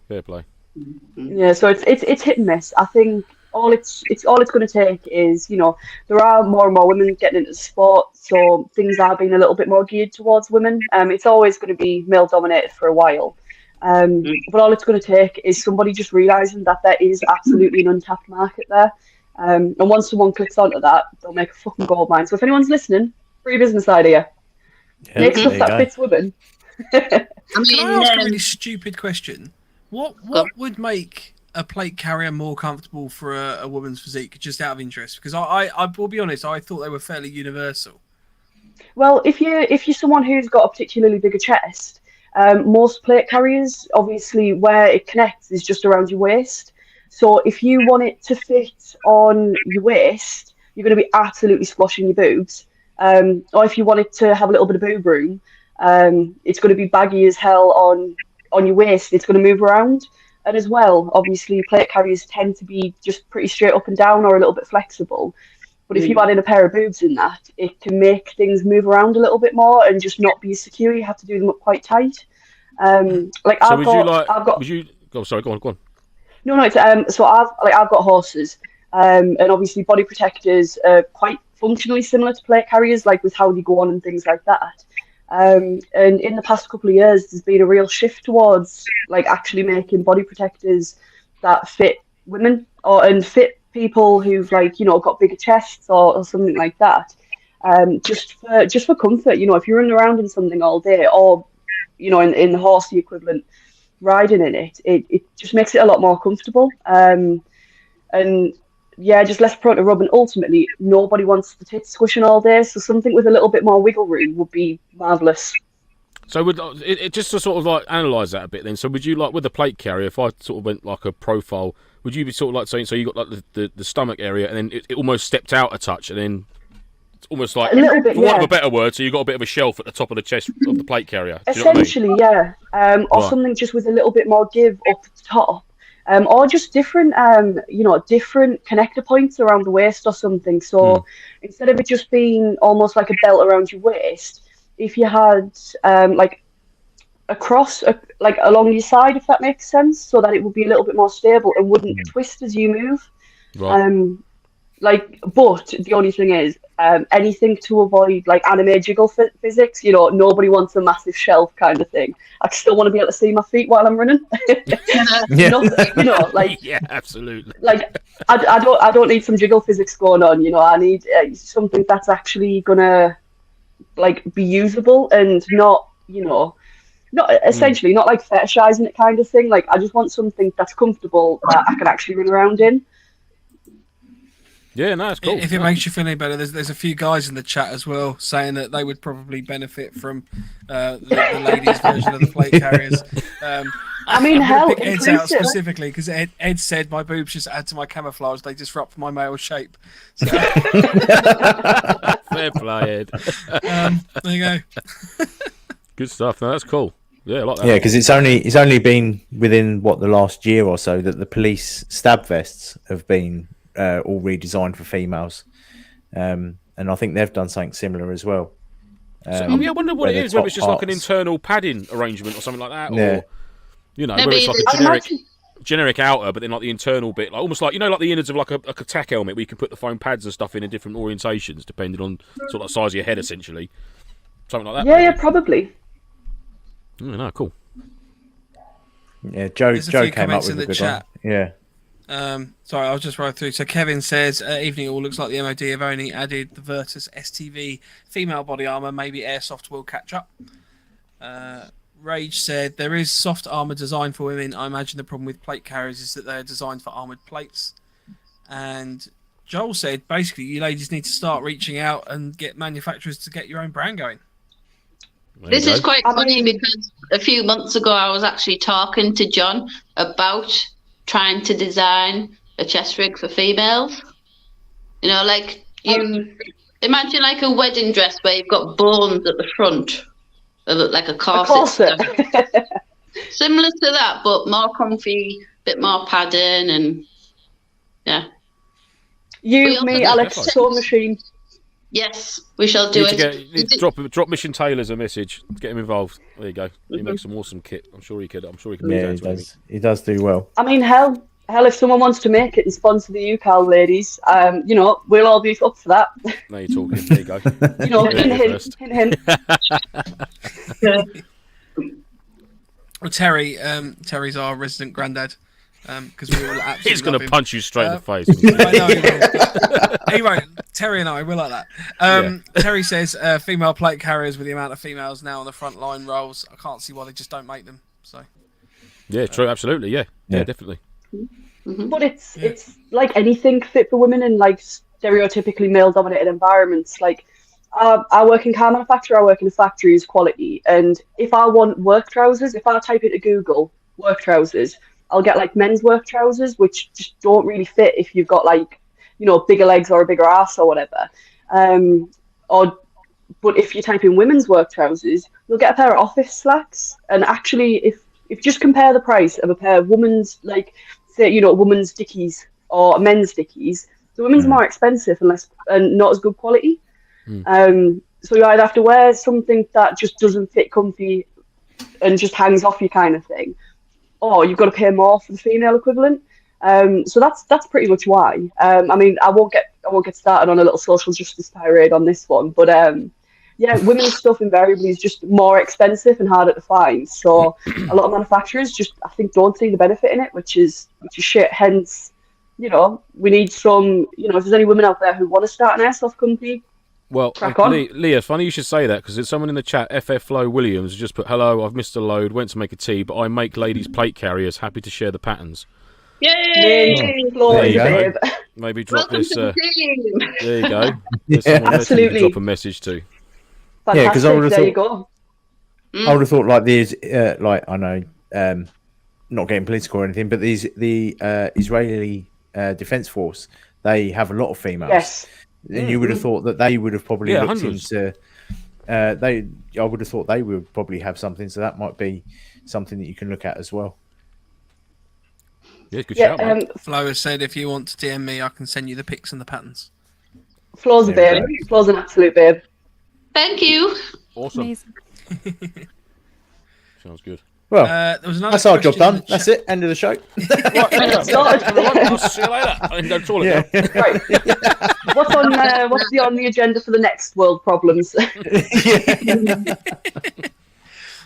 Yeah, so it's hit and miss. I think all it's going to take is, you know, there are more and more women getting into sport, so things are being a little bit more geared towards women. It's always going to be male dominated for a while. But all it's going to take is somebody just realising that there is absolutely an untapped market there. And once someone clicks onto that, they'll make a fucking gold mine. So if anyone's listening, free business idea. Make stuff that fits women. Can I ask a really stupid question? What would make a plate carrier more comfortable for a woman's physique, just out of interest? Because I will be honest, I thought they were fairly universal. Well, if you're someone who's got a particularly bigger chest, most plate carriers, obviously, where it connects is just around your waist. So if you want it to fit on your waist, you're going to be absolutely squashing your boobs. Or if you want it to have a little bit of boob room, it's going to be baggy as hell on your waist. It's going to move around. And as well, obviously, plate carriers tend to be just pretty straight up and down or a little bit flexible. But if you add in a pair of boobs in that, it can make things move around a little bit more and just not be secure. You have to do them up quite tight. Like So I've got. Would you? Oh, sorry. Go on. No, it's so I've got horses, and obviously body protectors are quite functionally similar to plate carriers, like with how they go on and things like that. And in the past couple of years, there's been a real shift towards like actually making body protectors that fit women and fit people who've like, you know, got bigger chests or something like that. Just for comfort, you know, if you're running around in something all day, or you know, in the horsey equivalent, riding in it just makes it a lot more comfortable. And yeah, just less prone to rub, and ultimately nobody wants the tits squishing all day, so something with a little bit more wiggle room would be marvellous. So would it just to sort of like analyse that a bit then, so would you like with the plate carrier, if I sort of went like a profile, would you be sort of like saying, so you got like the stomach area and then it almost stepped out a touch and then it's almost like, a little bit, for want of a better word, so you've got a bit of a shelf at the top of the chest of the plate carrier? Do you know what I mean? Essentially, yeah. Or Right. something just with a little bit more give up the top. Or just different, different connector points around the waist or something. So instead of it just being almost like a belt around your waist, if you had like a cross, like along your side, if that makes sense, so that it would be a little bit more stable and wouldn't twist as you move. Right. But the only thing is, anything to avoid like anime jiggle physics. You know, nobody wants a massive shelf kind of thing. I still want to be able to see my feet while I'm running. Yeah. Not, you know, like Yeah, absolutely. like I don't need some jiggle physics going on. You know, I need something that's actually gonna like be usable and not, you know, not essentially not like fetishizing it kind of thing. Like I just want something that's comfortable that I can actually run around in. Yeah, no, it's cool. If it makes you feel any better, there's a few guys in the chat as well saying that they would probably benefit from the ladies' version of the plate carriers. I mean, I'm gonna hell, pick Ed's out inclusive. specifically because Ed said my boobs just add to my camouflage. They disrupt my male shape. So, Fair play, Ed. there you go. Good stuff. No, that's cool. Yeah, I like that. Yeah, because it's only been within the last year or so that the police stab vests have been all redesigned for females, and I think they've done something similar as well. I wonder what where it the is. Whether top it's just like an parts- internal padding arrangement or something like that, Yeah. or whether Maybe it's like the- a I generic imagine- generic outer, but then like the internal bit, like almost like like the innards of like a tack helmet, where you can put the foam pads and stuff in different orientations depending on sort of like size of your head, essentially. Something like that. Yeah, maybe. probably. Oh, no, cool. Yeah, Joe There's a Joe few came up comments with in a the good chat. one. Yeah. Sorry, I'll just ride through. So Kevin says, evening all, looks like the MOD have only added the Virtus STV female body armour. Maybe Airsoft will catch up. Rage said, there is soft armour designed for women. I imagine the problem with plate carriers is that they're designed for armoured plates. And Joel said, basically, you ladies need to start reaching out and get manufacturers to get your own brand going. There This you is go. quite I funny mean- because a few months ago I was actually talking to John about trying to design a chest rig for females. You know, like you imagine like a wedding dress where you've got bones at the front, like a A corset. corset. Similar to that, but more comfy, bit more padding, and yeah. You, We me, also- Alex, sewing machine. Yes, we shall do Need to it. drop Mission Taylor's a message. Get him involved. There you go. He makes some awesome kit. I'm sure he could. Be Yeah, down he to anything. does. He does do well. I mean, hell, if someone wants to make it and sponsor the UK ladies, we'll all be up for that. Now you're talking. There you go. Hint, Yeah, hint, first. hint, hint. Well, Terry's our resident granddad. Because we all absolutely He's going love to him. punch you straight in the face. I know he will. He won't. Terry and I, we're like that. Terry says female plate carriers with the amount of females now on the front line roles, I can't see why they just don't make them. So Yeah, true. Absolutely. Yeah, definitely. But it's like anything fit for women in like stereotypically male-dominated environments. Like, I work in car manufacture, I work in a factory's quality, and if I want work trousers, if I type into Google work trousers, I'll get like men's work trousers, which just don't really fit if you've got like, bigger legs or a bigger ass or whatever. But if you type in women's work trousers, you'll get a pair of office slacks. And actually, if you just compare the price of a pair of women's, like, say, women's Dickies or men's Dickies, the women's are more expensive and not as good quality. So you either have to wear something that just doesn't fit comfy and just hangs off you kind of thing, or you've got to pay more for the female equivalent. So that's pretty much why. I mean, I won't get started on a little social justice tirade on this one, but yeah, women's stuff invariably is just more expensive and harder to find. So a lot of manufacturers just, I think, don't see the benefit in it, which is shit. Hence, we need some. If there's any women out there who want to start an airsoft company, Well, crack on. Leah, funny you should say that because there's someone in the chat, FF Flo Williams, just put, hello, I've missed a load, went to make a tea, but I make ladies plate carriers, happy to share the patterns. Yay! There you go. babe. Maybe drop Welcome this. to the team. There you go. There's someone else you Absolutely. can drop a message to. Yeah, 'cause I Fantastic. would've There you thought- go. I would have thought like these, like I know, not getting political or anything, but the Israeli Defense Force, they have a lot of females. Yes. And you would have thought that they would have probably Yeah, looked hundreds. into. I would have thought they would probably have something, so that might be something that you can look at as well. Yeah, good Yeah. shout, mate. Flo has said if you want to DM me, I can send you the pics and the patterns. Flo's a There we babe. Flo's an absolute babe. Thank you. Awesome. Amazing. Sounds good. Well, There was another that's our job question in done. the That's chat. it. End of the show. Sorted. Everyone, I'll see you later. I can go to the toilet now. Right. What's on the agenda for the next world problems?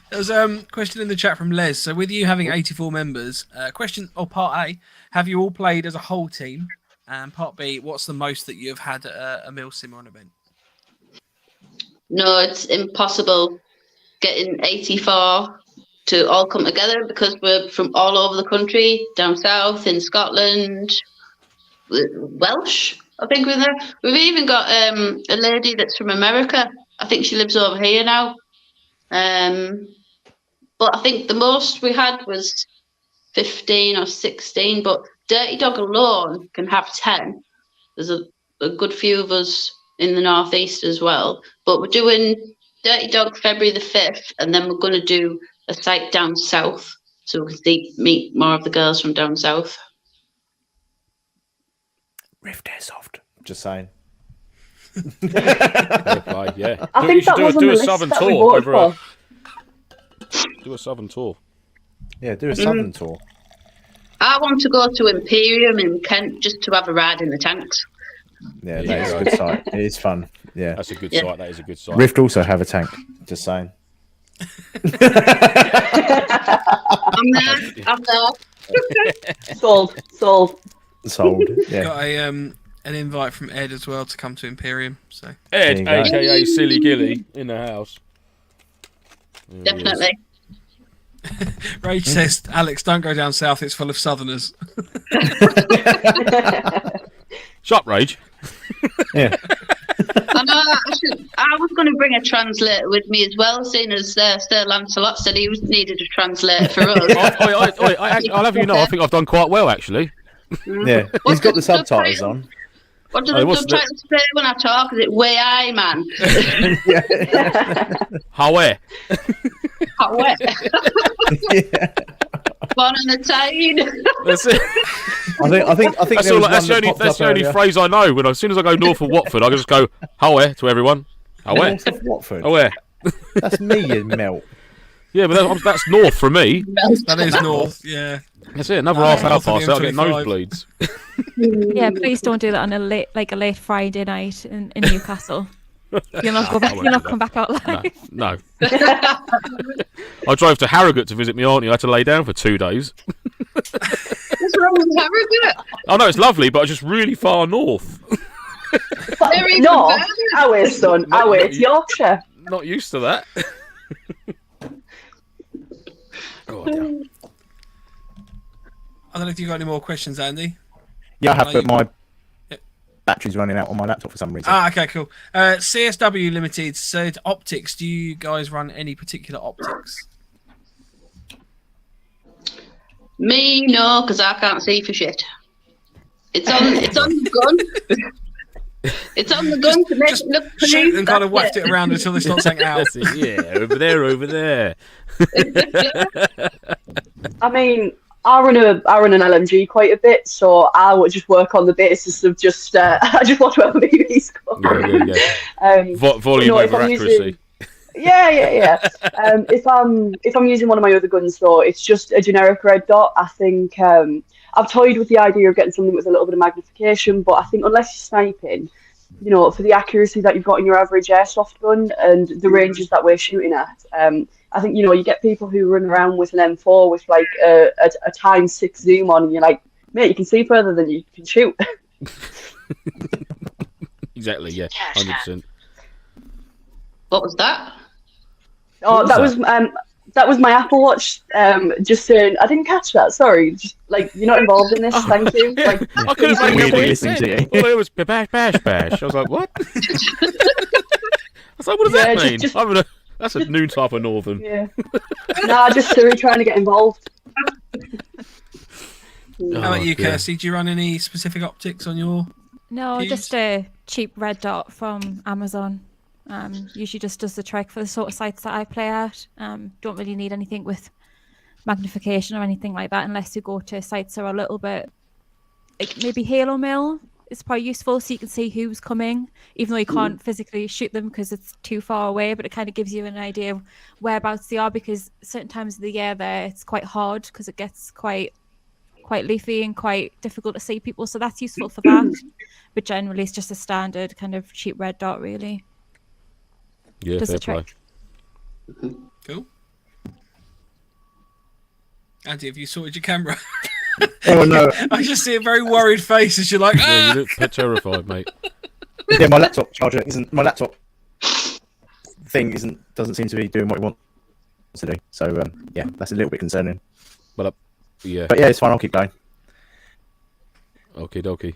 There was a question in the chat from Les. So with you having 84 members, question or part A, have you all played as a whole team? And part B, what's the most that you've had at a Milsim or an event? No, it's impossible getting 84 to all come together because we're from all over the country, down south, in Scotland, Welsh. I think we've even got a lady that's from America. I think she lives over here now. But I think the most we had was 15 or 16. But Dirty Dog alone can have 10. There's a good few of us in the northeast as well. But we're doing Dirty Dog February the 5th, and then we're going to do a site down south so we can meet more of the girls from down south. Rift Airsoft. Just saying. Yeah. I think that was on the a list southern that we tour voted over for. do a southern tour. Yeah, do a southern tour. I want to go to Imperium in Kent just to have a ride in the tanks. Yeah, that is a good site. It is fun. Yeah. That's a good site. That is a good site. Rift also have a tank. Just saying. I'm there. Sold. Sold. Yeah. Got an invite from Ed as well to come to Imperium. So Ed, There you go. aka Silly Gilly, in the house. There he is. Definitely. Rage says, Alex, don't go down south. It's full of southerners. Shut up, Rage. Yeah. I know. I was going to bring a translator with me as well, seeing as Sir Lancelot said he needed a translator for us. I'll have you know, I think I've done quite well, actually. Yeah. He's got the subtitles on. What do the subtitles say when I talk? Is it way I, man? How where? Hot wet. Born on the tide. That's it. I think That's the only phrase I know. As soon as I go north of Watford, I can just go, how where to everyone. How where? North of Watford. How where? That's me, you melt. Yeah, but that's north for me. That is north, yeah. That's it. Another half hour north of past, the I'll get M25. nosebleeds. Yeah, please don't do that on a late Friday night in Newcastle. You'll not go back. You'll not come back out live. No. I drove to Harrogate to visit my auntie. I had to lay down for 2 days. What's wrong with Harrogate? Oh no, it's lovely, but it's just really far north. No, our son, it's Yorkshire. Not used to that. Oh, dear. I don't know if you got any more questions, Andy. Yeah, I have, but my battery's running out on my laptop for some reason. Okay, cool. CSW Limited said optics. Do you guys run any particular optics? Me, no, because I can't see for shit. It's on the gun. It's on the gun to make it look Shoot clean. and kind of whacked it around until they start saying out. That's it. Yeah, over there. I mean, I run an LMG quite a bit, so I would just work on the basis of just I just watch where the BBs go. Yeah. Volume over accuracy. Yeah. If I'm using one of my other guns, though, it's just a generic red dot. I think I've toyed with the idea of getting something with a little bit of magnification, but I think unless you're sniping, for the accuracy that you've got in your average airsoft gun and the ranges that we're shooting at, I think you get people who run around with an M4 with like a ×6 zoom on, and you're like, mate, you can see further than you can shoot. Exactly. Yeah. 100%. What was that? Oh, that was my Apple Watch. Just saying, I didn't catch that. Sorry. Just like you're not involved in this. Thank you. Like, I couldn't make Weirdly it what he listening said. to you. All it was bash. I was like, what? I was like, what does that mean? That's a new type of northern. Yeah. Nah, just Siri trying to get involved. How about you, Kirsty? Do you run any specific optics on your? No, Views? just a cheap red dot from Amazon. Usually just does the trick for the sort of sites that I play at. Don't really need anything with magnification or anything like that unless you go to sites that are a little bit like maybe Halo Mill is probably useful so you can see who's coming, even though you can't physically shoot them because it's too far away, but it kind of gives you an idea of whereabouts they are, because certain times of the year there it's quite hard because it gets quite leafy and quite difficult to see people, so that's useful for that. But generally it's just a standard kind of cheap red dot, really. Yeah, Does fair the trick. play. Cool. Andy, have you sorted your camera? Oh no! I just see a very worried face as you're like, Yeah, you look terrified, mate. Yeah, my laptop charger isn't. My laptop thing doesn't seem to be doing what it wants to do. So yeah, that's a little bit concerning. But yeah. But yeah, it's fine. I'll keep going. Okie dokie.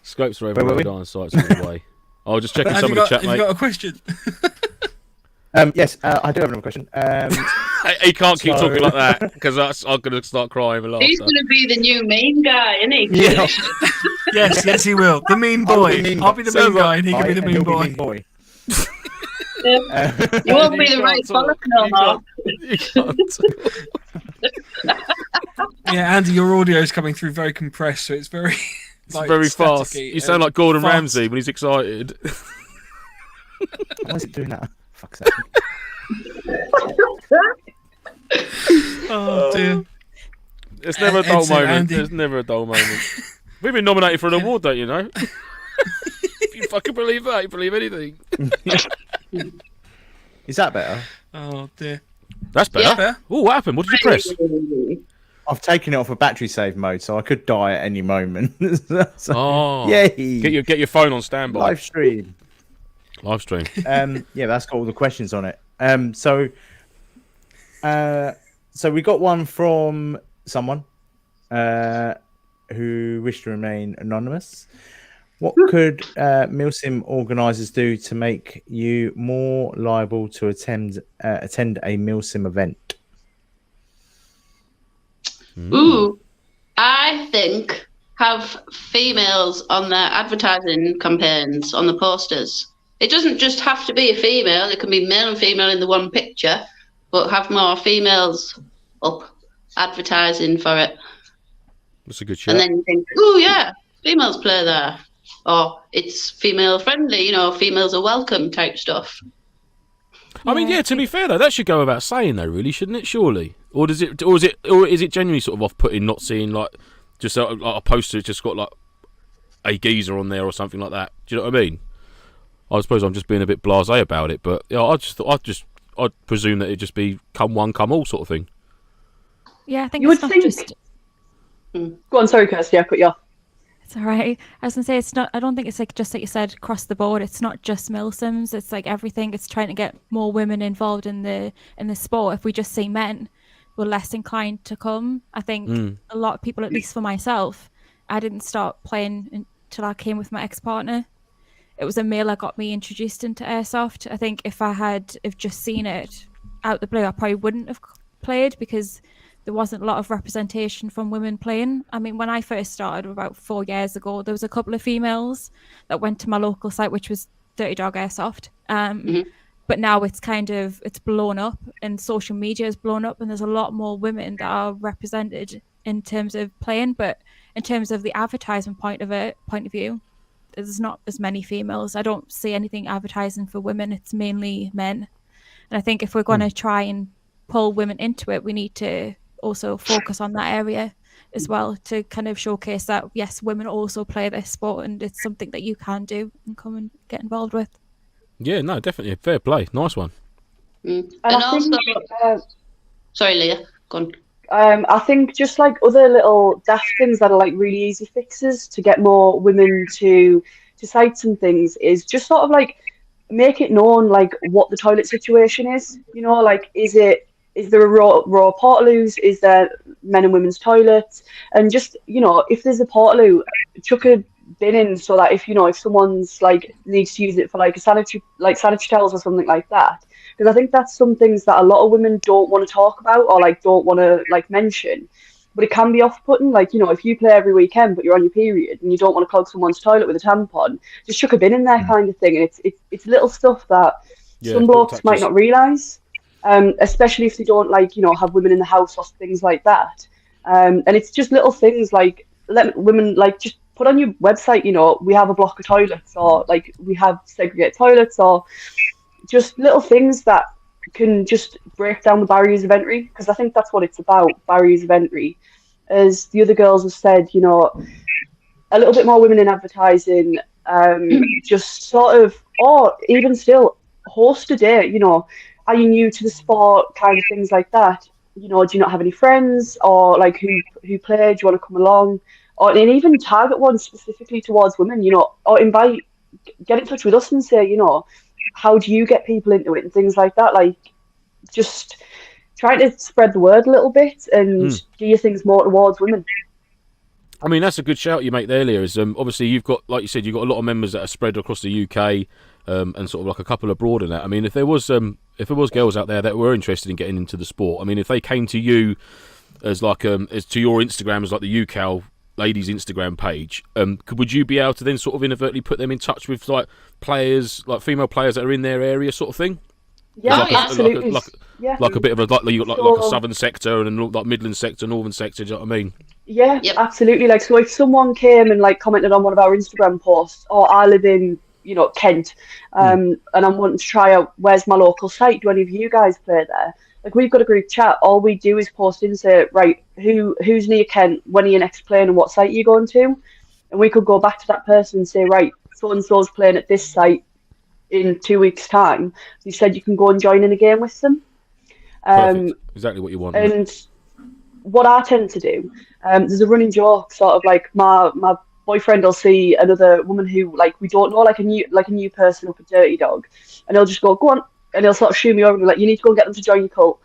Scopes are Wait, everywhere, wait. dying sights all the way. I'll just checking some of the chat, have you mate. got a question? Yes, I do have another question. He can't keep So- talking like that because I'm going to start crying with He's laughter. going to be the new main guy, isn't he? Yeah. Yes, he will. The mean I'll boy. be mean I'll be the Sounds mean guy, and he can be the mean he'll boy. mean boy. You won't be the You right can't talk. bollock no more. You can't. Yeah, Andy, your audio is coming through very compressed, so it's very It's very fast. staticky You sound and like Gordon fast. Ramsay when he's excited. Why is it doing that? Fuck's sake. Oh dear. It's never a dull Edson, moment. Andy. There's never a dull moment. We've been nominated for an award, don't you know? You fucking believe that? You believe anything? Is that better? Oh dear. That's better. Yeah. Oh, what happened? What did you press? I've taken it off a battery save mode, so I could die at any moment. So, Oh, yay! Get your phone on standby. Live stream. Live stream. Yeah, that's got all the questions on it. So we got one from someone who wished to remain anonymous. What could MilSim organisers do to make you more liable to attend a MilSim event? Ooh, I think have females on their advertising campaigns on the posters. It doesn't just have to be a female; it can be male and female in the one picture, but have more females up advertising for it. That's a good shout. And then you think, ooh, yeah, females play there, or it's female friendly. Females are welcome type stuff. I mean, yeah. To be fair though, that should go without saying, though, really, shouldn't it? Surely, or is it genuinely sort of off-putting, not seeing like just like a poster that's just got like a geezer on there or something like that? Do you know what I mean? I suppose I'm just being a bit blasé about it, but yeah, I'd presume that it'd just be come one, come all sort of thing. Yeah, I think You it's would not think- just. Go on, sorry, Kirsty, I cut you off. It's all right. I was gonna say it's not. I don't think it's like just like you said across the board. It's not just MilSims. It's like everything. It's trying to get more women involved in the sport. If we just see men, we're less inclined to come. I think a lot of people, at least for myself, I didn't start playing until I came with my ex-partner. It was a male that got me introduced into airsoft. I think if I had just seen it out the blue, I probably wouldn't have played because there wasn't a lot of representation from women playing. I mean, when I first started about 4 years ago, there was a couple of females that went to my local site, which was Dirty Dog Airsoft. But now it's blown up and social media has blown up and there's a lot more women that are represented in terms of playing. But in terms of the advertisement point of view, there's not as many females. I don't see anything advertising for women. It's mainly men. And I think if we're going to try and pull women into it, we need to also focus on that area as well to kind of showcase that yes, women also play this sport and it's something that you can do and come and get involved with. Yeah, no, definitely fair play. Nice one. And I also, think, sorry, Leah, go on. I think just like other little daft things that are like really easy fixes to get more women to sites and things is just sort of like make it known like what the toilet situation is. Like is there a raw portaloos? Is there men and women's toilets? And just if there's a portaloo, chuck a bin in so that if someone's like needs to use it for like a sanitary towels or something like that. Because I think that's some things that a lot of women don't want to talk about or like don't want to like mention. But it can be off-putting. Like, if you play every weekend but you're on your period and you don't want to clog someone's toilet with a tampon, just chuck a bin in there kind of thing. And it's little stuff that some blokes might not realise. Especially if they don't like, have women in the house or things like that. And it's just little things like let women like just put on your website, we have a block of toilets or like we have segregated toilets or just little things that can just break down the barriers of entry, because I think that's what it's about, barriers of entry. As the other girls have said, a little bit more women in advertising, just sort of, or even still host a day, are you new to the sport, kind of things like that. Do you not have any friends or like who play? Do you want to come along? Or and even target one specifically towards women, or get in touch with us and say, how do you get people into it and things like that? Like just trying to spread the word a little bit and gear things more towards women. I mean, that's a good shout you make there, Leah. Is obviously you've got, like you said, you've got a lot of members that are spread across the UK, and sort of like a couple abroad and that. I mean, if there was girls out there that were interested in getting into the sport, I mean, if they came to you as like as to your Instagram as like the UK Ladies Instagram page, would you be able to then sort of inadvertently put them in touch with like players, like female players that are in their area, sort of thing? Yeah, Like absolutely. like a bit of a like you got like a southern sector and then like Midland sector, northern sector. Do you know what I mean? Yeah, Yep. absolutely. Like, so if someone came and like commented on one of our Instagram posts, or I live in, Kent, and I'm wanting to try out, where's my local site? Do any of you guys play there? Like, we've got a group chat. All we do is post in and say, right, who's near Kent? When are you next playing, and what site are you going to? And we could go back to that person and say, right, so and so's playing at this site in 2 weeks' time. You said you can go and join in a game with them. Perfect. Exactly what you want. And what I tend to do, there's a running joke, sort of like my boyfriend will see another woman who like we don't know, like a new person up a dirty dog, and he'll just go on, and he'll sort of shoo me over and be like, you need to go and get them to join your cult.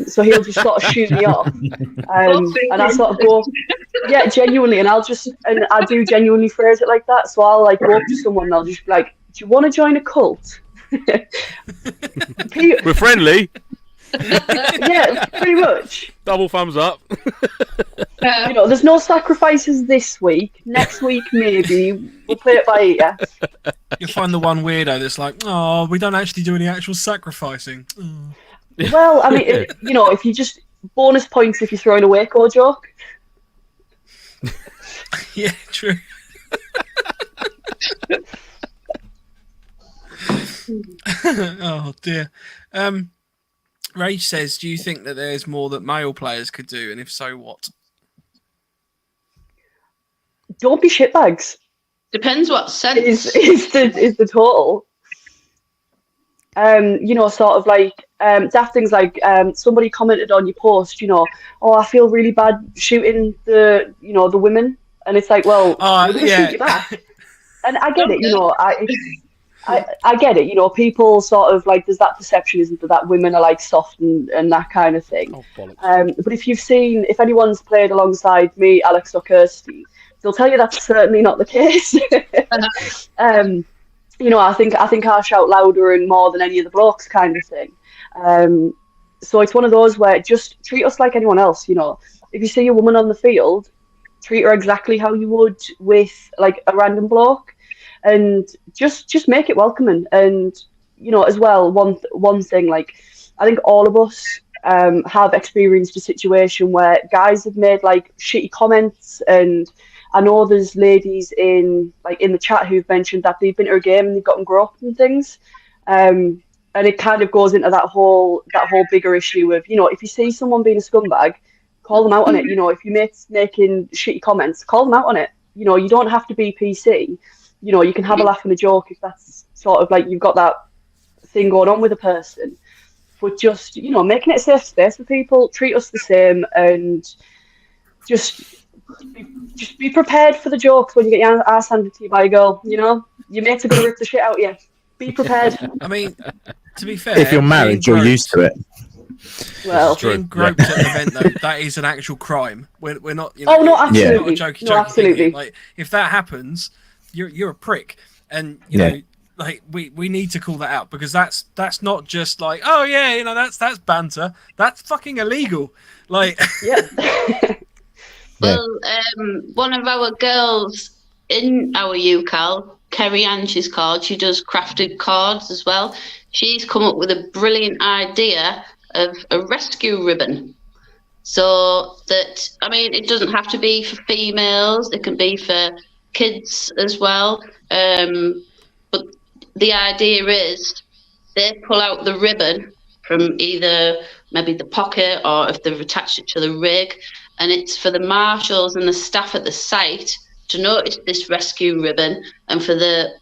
So he'll just sort of shoot me off, and I sort of go, yeah, genuinely, and I do genuinely phrase it like that. So I'll like go up to someone and I'll just be like, do you want to join a cult? We're friendly. Yeah, pretty much. Double thumbs up. There's no sacrifices this week. Next week, maybe we'll play it by ear. You'll find the one weirdo that's like, oh, we don't actually do any actual sacrificing. Oh. Well, I mean, if you just bonus points if you're throwing a Waco joke. Yeah, true. Oh dear. Rage says, do you think that there's more that male players could do, and if so, what? Don't be shitbags. Depends what sense. Is the total. Sort of like daft things like somebody commented on your post, oh, I feel really bad shooting the women, and it's like, well, we're gonna shoot you back. And I get it, I get it, people sort of like, there's that perception, isn't there, that women are like soft and that kind of thing. Oh, bollocks. But if anyone's played alongside me, Alex or Kirsty, they'll tell you that's certainly not the case. I think I shout louder and more than any of the blokes, kind of thing. So it's one of those where just treat us like anyone else. If you see a woman on the field, treat her exactly how you would with like a random bloke, and just make it welcoming. And as well, one thing, like, I think all of us have experienced a situation where guys have made like shitty comments, and I know there's ladies in the chat who've mentioned that they've been to a game and they've gotten groped and things, and it kind of goes into that whole bigger issue of, if you see someone being a scumbag, call them out on it. If your mate's making shitty comments, call them out on it. You don't have to be PC. You can have a laugh and a joke if that's sort of like you've got that thing going on with a person. But just, making it a safe space for people, treat us the same, and just be prepared for the jokes when you get your ass handed to you by a girl. Your mates are going to rip the shit out of you. Be prepared. I mean, to be fair, If you're married, you're used to it. Well, being groped at an event, though, that is an actual crime. We're not. Oh no, absolutely. Not a jokey No, absolutely. thing. Like, if that happens, you're a prick, and you know, like we need to call that out, because that's not just like, oh yeah, that's banter. That's fucking illegal. Like, yeah. Well, one of our girls in our UCAL, Kerry Ann, she's called, she does crafted cards as well. She's come up with a brilliant idea of a rescue ribbon. So that, I mean, it doesn't have to be for females, it can be for kids as well. But the idea is they pull out the ribbon from either maybe the pocket, or if they've attached it to the rig, and it's for the marshals and the staff at the site to notice this rescue ribbon, and for the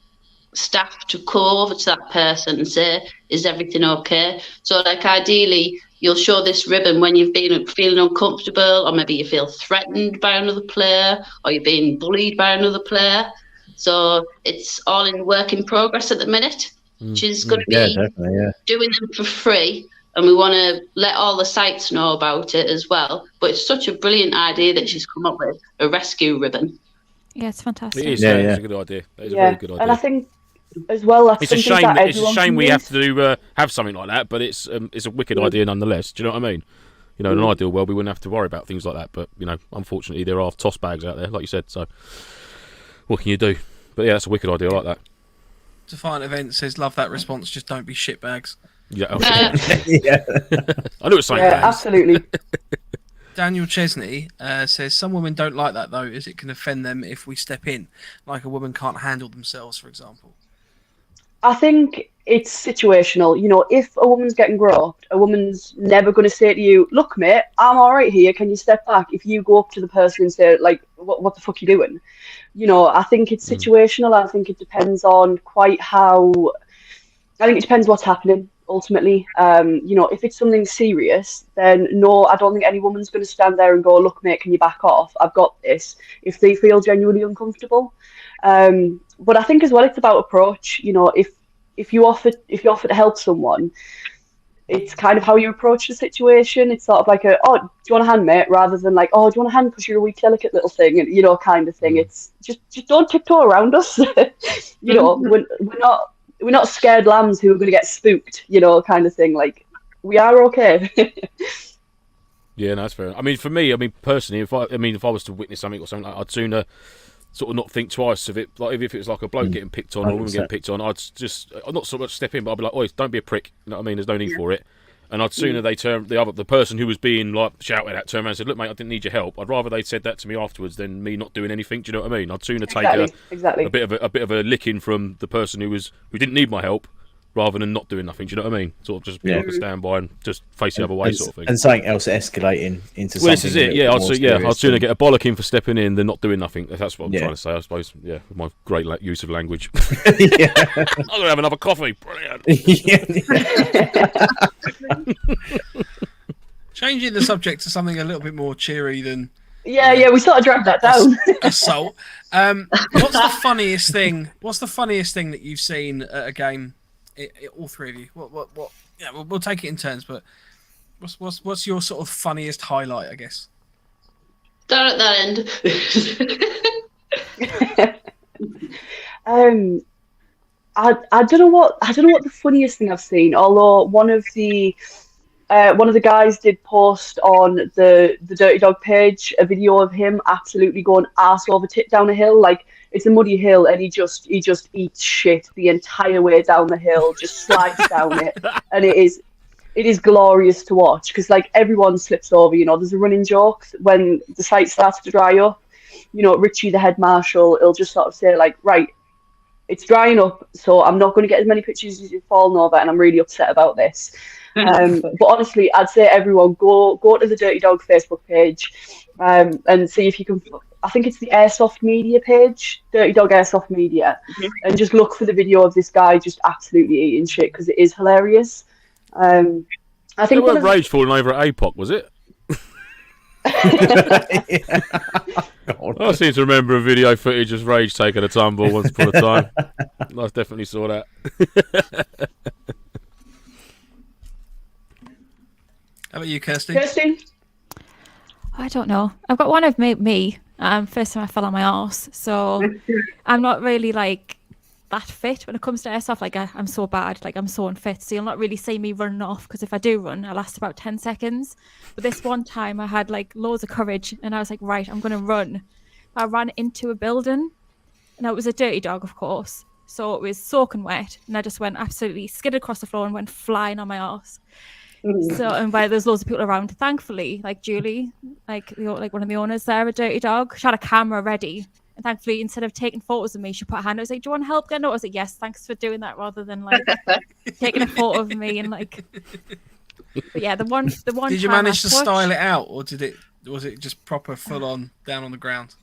staff to call over to that person and say, is everything okay? So like ideally you'll show this ribbon when you've been feeling uncomfortable, or maybe you feel threatened by another player, or you're being bullied by another player. So it's all in work in progress at the minute. She's going to be doing them for free and we want to let all the sites know about it as well. But it's such a brilliant idea that she's come up with, a rescue ribbon. Yeah, it's fantastic. It is. Yeah, It's yeah. a good idea. That is a very good idea. And I think as well, that's It's a something shame. that It's a everyone shame can we have use. to have something like that, but it's a wicked idea nonetheless. Do you know what I mean? You know, in an ideal world, we wouldn't have to worry about things like that. But you know, unfortunately, there are toss bags out there, like you said. So, what can you do? But yeah, that's a wicked idea. I like that. Defiant Event says, love that response. Just don't be shitbags. Yeah, Yeah. I knew it was saying Yeah, bags. absolutely. Daniel Chesney says, some women don't like that, though, as it can offend them if we step in. Like a woman can't handle themselves, for example. I think it's situational. You know, if a woman's getting groped, a woman's never going to say to you, "Look, mate, I'm all right here. Can you step back?" If you go up to the person and say, "Like, what the fuck are you doing?" You know, I think it's situational. I think it depends on quite how. I think it depends what's happening ultimately. You know, if it's something serious, then no, I don't think any woman's going to stand there and go, "Look, mate, can you back off? I've got this." If they feel genuinely uncomfortable. But I think as well, it's about approach. You know, if you offer to help someone, it's kind of how you approach the situation. It's sort of like "Oh, do you want a hand, mate?" rather than like, "Oh, do you want a hand because you're a wee delicate little thing," and you know, kind of thing. It's just don't tiptoe around us. You know, we're not scared lambs who are going to get spooked. You know, kind of thing. Like, we are okay. Yeah, no, that's fair. I mean, for me, personally, if I was to witness something or something, I'd sooner sort of not think twice of it. Like if it was like a bloke getting picked on or a woman getting picked on, I'd not so much step in, but I'd be like, "Oi, don't be a prick." You know what I mean? There's no need for it. And I'd sooner they turn the person who was being like shouted at, turn around and said, "Look, mate, I didn't need your help." I'd rather they'd said that to me afterwards than me not doing anything. Do you know what I mean? I'd sooner take a bit of a licking from the person who didn't need my help, rather than not doing nothing. Do you know what I mean? Sort of just be like a standby and just face the other way, sort of thing. And something else escalating into something. Well, this is it. Yeah, I'd sooner get get a bollocking for stepping in than not doing nothing. That's what I'm trying to say, I suppose. Yeah, with my great use of language. I'm gonna have another coffee. Brilliant. Changing the subject to something a little bit more cheery than Yeah, we sort of dragged that down. assault. What's the funniest thing? What's the funniest thing that you've seen at a game? All three of you. What? Yeah, we'll take it in turns. But what's your sort of funniest highlight? I guess. Start at that end. I don't know what the funniest thing I've seen. Although one of the guys did post on the Dirty Dog page a video of him absolutely going arse over tit down a hill. Like, it's a muddy hill, and he just eats shit the entire way down the hill, just slides down it, and it is glorious to watch because like everyone slips over. You know, there's a running joke when the site starts to dry up. You know, Richie, the head marshal, he'll just sort of say like, "Right, it's drying up, so I'm not going to get as many pictures as you've fallen over, and I'm really upset about this." But honestly, I'd say everyone go to the Dirty Dog Facebook page and see if you can. I think it's the Airsoft Media page, Dirty Dog Airsoft Media, and just look for the video of this guy just absolutely eating shit because it is hilarious. I think They weren't Rage falling over at APOC, was it? I seem to remember a video footage of Rage taking a tumble once upon a time. I definitely saw that. How about you, Kirsty? Kirsty? I don't know. I've got one of me. First time I fell on my arse, so I'm not really like that fit when it comes to airsoft. Like I'm so bad, like I'm so unfit. So you'll not really see me running off because if I do run, I last about 10 seconds. But this one time I had like loads of courage and I was like, right, I'm gonna run. I ran into a building, and it was a Dirty Dog, of course. So it was soaking wet, and I just went absolutely skidded across the floor and went flying on my arse. So, and while there's loads of people around, thankfully, like Julie, like one of the owners there at Dirty Dog, she had a camera ready. And thankfully, instead of taking photos of me, she put her hand. I was like, "Do you want help, Glenn?" I was like, "Yes, thanks for doing that," rather than like taking a photo of me and like. But yeah, the one. Did you manage to style it out, or was it just proper full on down on the ground?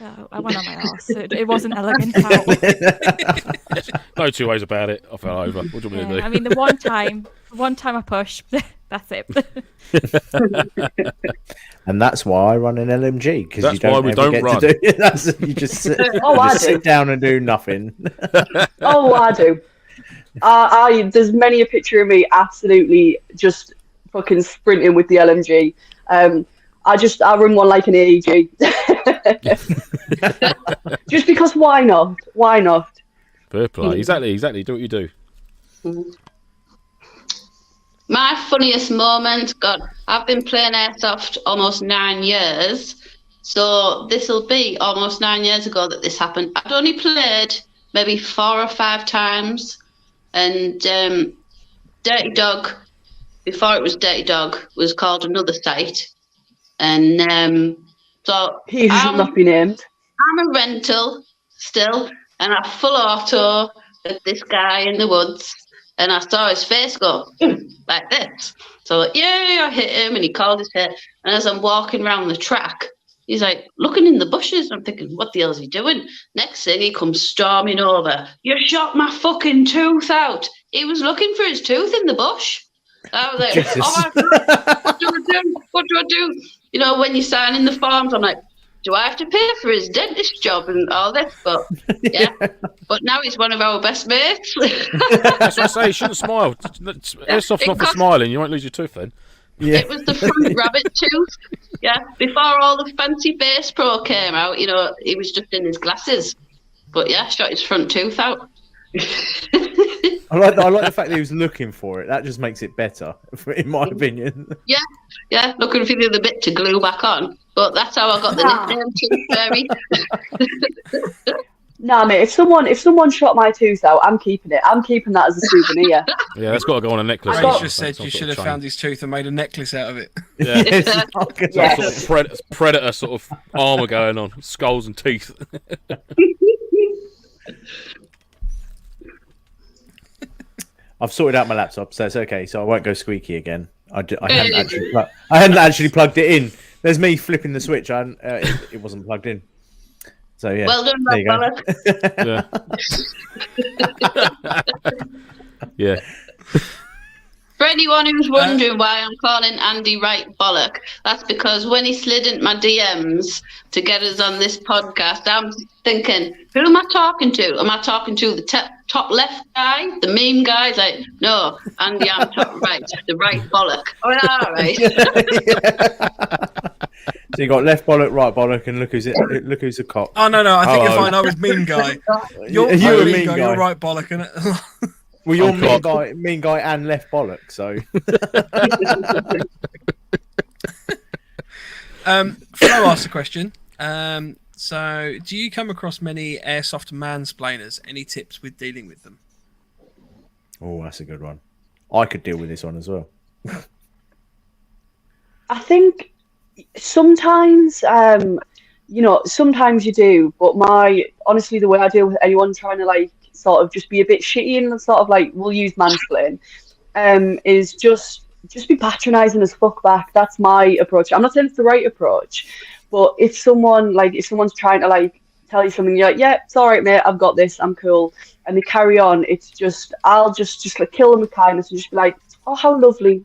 I went on my arse. It wasn't elegant. No two ways about it. I fell over. What do you want me to do? I mean, the one time I pushed, that's it. And that's why I run an LMG, because you don't ever get run. to do it. You just sit, I do. sit down and do nothing. Oh, I do. There's many a picture of me absolutely just fucking sprinting with the LMG. I run one like an AEG. Just because why not? Why not? Fair play. Exactly. Do what you do. My funniest moment, God, I've been playing airsoft almost 9 years. So this will be almost 9 years ago that this happened. I'd only played maybe 4 or 5 times. And Dirty Dog, before it was Dirty Dog, was called Another Site. And so He should not be named. I'm a rental still, and I full auto at this guy in the woods, and I saw his face go like this. So I hit him, and he called his hit. And as I'm walking around the track, he's like looking in the bushes. I'm thinking, what the hell is he doing? Next thing, he comes storming over. You shot my fucking tooth out. He was looking for his tooth in the bush. I was like, oh my God, what do I do? What do I do? You know, when you sign in the forms, I'm like, do I have to pay for his dentist job and all this? But yeah, but now he's one of our best mates. That's what I say. You shouldn't smile. Airsoft's not for smiling. You won't lose your tooth then. Yeah. It was the front rabbit tooth. Yeah, before all the fancy base pro came out, you know, he was just in his glasses. But yeah, shot his front tooth out. I like the fact that he was looking for it. That just makes it better, in my opinion. Yeah, looking for the other bit to glue back on. But that's how I got the nickname Tooth Fairy. Nah, mate. If someone shot my tooth out, I'm keeping it. I'm keeping that as a souvenir. Yeah, that's got to go on a necklace. Ray just said you should have found his tooth and made a necklace out of it. Yeah. Yeah. Sort of predator sort of armour going on, skulls and teeth. I've sorted out my laptop, so it's okay. So I won't go squeaky again. I hadn't actually plugged it in. There's me flipping the switch. It wasn't plugged in. So yeah. Well done, there you go. Yeah. For anyone who's wondering why I'm calling Andy Right Bollock, that's because when he slid into my DMs to get us on this podcast, I'm thinking, who am I talking to? Am I talking to the top left guy, the meme guy? He's like, no, Andy, I'm top right, the right bollock. Oh, all right. So you got left bollock, right bollock, and look who's a cock. Oh no, I think you're Hello. fine. I was mean guy. You're You were mean mean guy. guy. You're right bollock, innit? Well, you're mean guy, and left bollock. So Flo asked a question. So, do you come across many airsoft mansplainers? Any tips with dealing with them? oh, that's a good one. I could deal with this one as well. I think sometimes, sometimes you do. But honestly, the way I deal with anyone trying to like sort of just be a bit shitty and sort of like we'll use mansplain, is just be patronising as fuck back. That's my approach. I'm not saying it's the right approach, but if someone's trying to like tell you something, you're like, yeah, it's all right, mate, I've got this, I'm cool, and they carry on, it's just I'll just like kill them with kindness and just be like, oh, how lovely,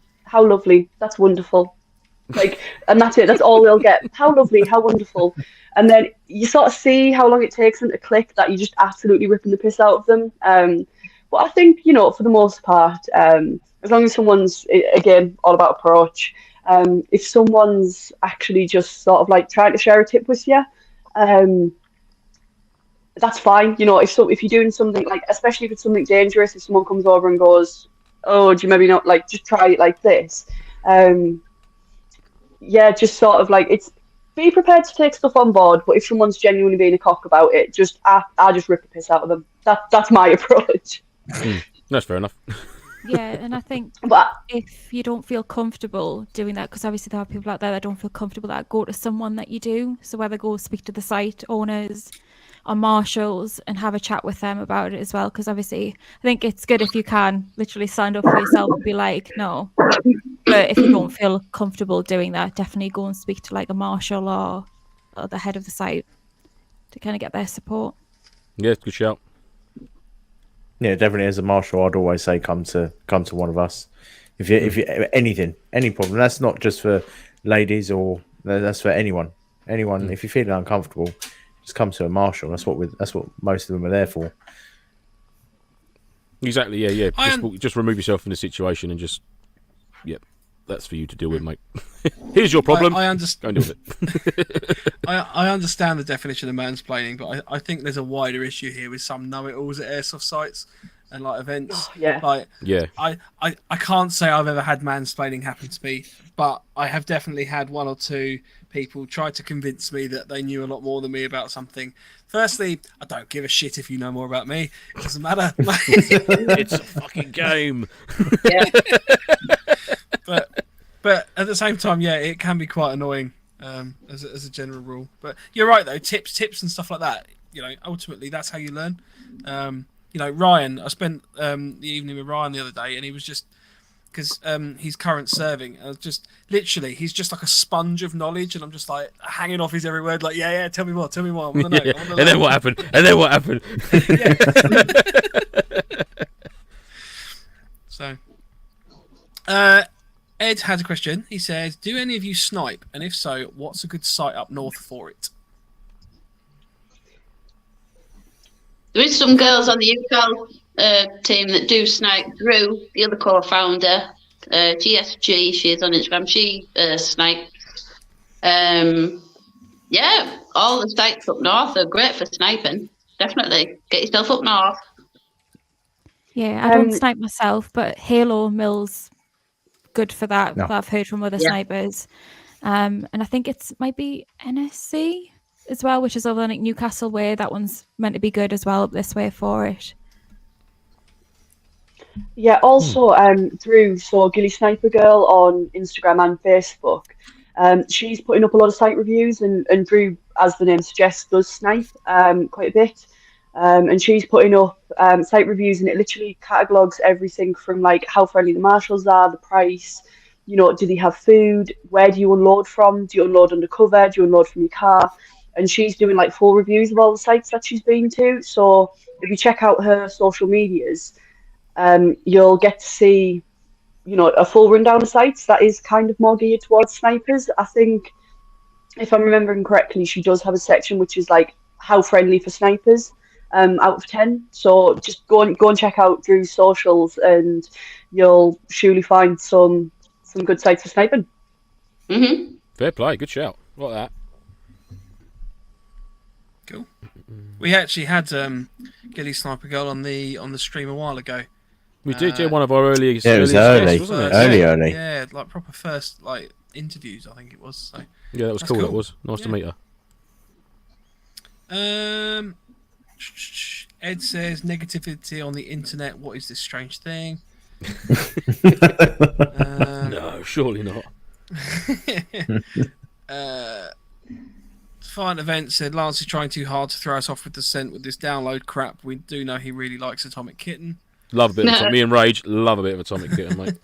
that's wonderful. Like, and that's it. That's all they'll get. How lovely, how wonderful. And then you sort of see how long it takes them to click that you're just absolutely ripping the piss out of them. But I think, for the most part, as long as someone's, again, all about approach, if someone's actually just sort of like trying to share a tip with you, that's fine. If you're doing something like, especially if it's something dangerous, if someone comes over and goes, oh, do you maybe not like just try it like this? Yeah, just sort of like be prepared to take stuff on board, but if someone's genuinely being a cock about it, I just rip the piss out of them. That's my approach. That's fair enough. Yeah, and I think if you don't feel comfortable doing that, because obviously there are people out there that don't feel comfortable, that go to someone that you do. So whether go speak to the site owners or marshals and have a chat with them about it as well, because obviously I think it's good if you can literally stand up for yourself and be like, no. But if you don't feel comfortable doing that, definitely go and speak to like a marshal or the head of the site to kind of get their support. Yeah, good shout. Yeah, definitely. As a marshal, I'd always say come to one of us. If you any problem, that's not just for ladies, or that's for anyone. If you're feeling uncomfortable, just come to a marshal. That's what most of them are there for. Exactly. Yeah. I Just remove yourself from the situation and just. Yep. That's for you to deal with, mate. Here's your problem. I Go understand. and deal with it. I understand the definition of mansplaining, but I think there's a wider issue here with some know-it-alls at airsoft sites and like events. Oh, yeah. Like, Yeah. I can't say I've ever had mansplaining happen to me, but I have definitely had one or two people try to convince me that they knew a lot more than me about something. Firstly, I don't give a shit if you know more about me. It doesn't matter. It's a fucking game. Yeah. But at the same time, yeah, it can be quite annoying as a general rule. But you're right though, tips and stuff like that. You know, ultimately that's how you learn. You know, Ryan, I spent the evening with Ryan the other day, and he was just because he's current serving. I was just literally, he's just like a sponge of knowledge, and I'm just like hanging off his every word. Like, yeah, tell me more. I want to know. Yeah. I wanna And then know. what happened? And then what happened? So, Ed has a question. He says, "Do any of you snipe? And if so, what's a good site up north for it?" There is some girls on the UK team that do snipe. Drew, the other co-founder, GSG, she is on Instagram. She snipes. Yeah, all the sites up north are great for sniping. Definitely, get yourself up north. Yeah, I don't snipe myself, but Halo Mill's good for that. No. That I've heard from other snipers. And I think it's might be NSC as well, which is over like Newcastle way. That one's meant to be good as well up this way for it. Yeah, also Drew, so Gilly Sniper Girl on Instagram and Facebook. She's putting up a lot of site reviews, and Drew, as the name suggests, does snipe quite a bit. And she's putting up site reviews, and it literally catalogues everything from like how friendly the marshals are, the price, you know, do they have food, where do you unload from, do you unload undercover, do you unload from your car? And she's doing like full reviews of all the sites that she's been to. So if you check out her social medias, you'll get to see, you know, a full rundown of sites that is kind of more geared towards snipers. I think, if I'm remembering correctly, she does have a section which is like how friendly for snipers out of 10. So just go and check out Drew's socials, and you'll surely find some good sites for sniping. Mm-hmm. Fair play. Good shout. Like that. Cool. We actually had Gilly Sniper Girl on the stream a while ago. We did, yeah, one of our earliest. Yeah, it was earliest early. guests, wasn't it? Early. Yeah, like proper first like interviews, I think it was. So Yeah, that was That's cool. cool. That was nice to meet her. Ed says negativity on the internet. What is this strange thing? No, surely not. Fine Event said Lance is trying too hard to throw us off with the scent with this download crap. We do know he really likes Atomic Kitten. Love a bit of Atomic. Me and Rage love a bit of Atomic Kitten, mate.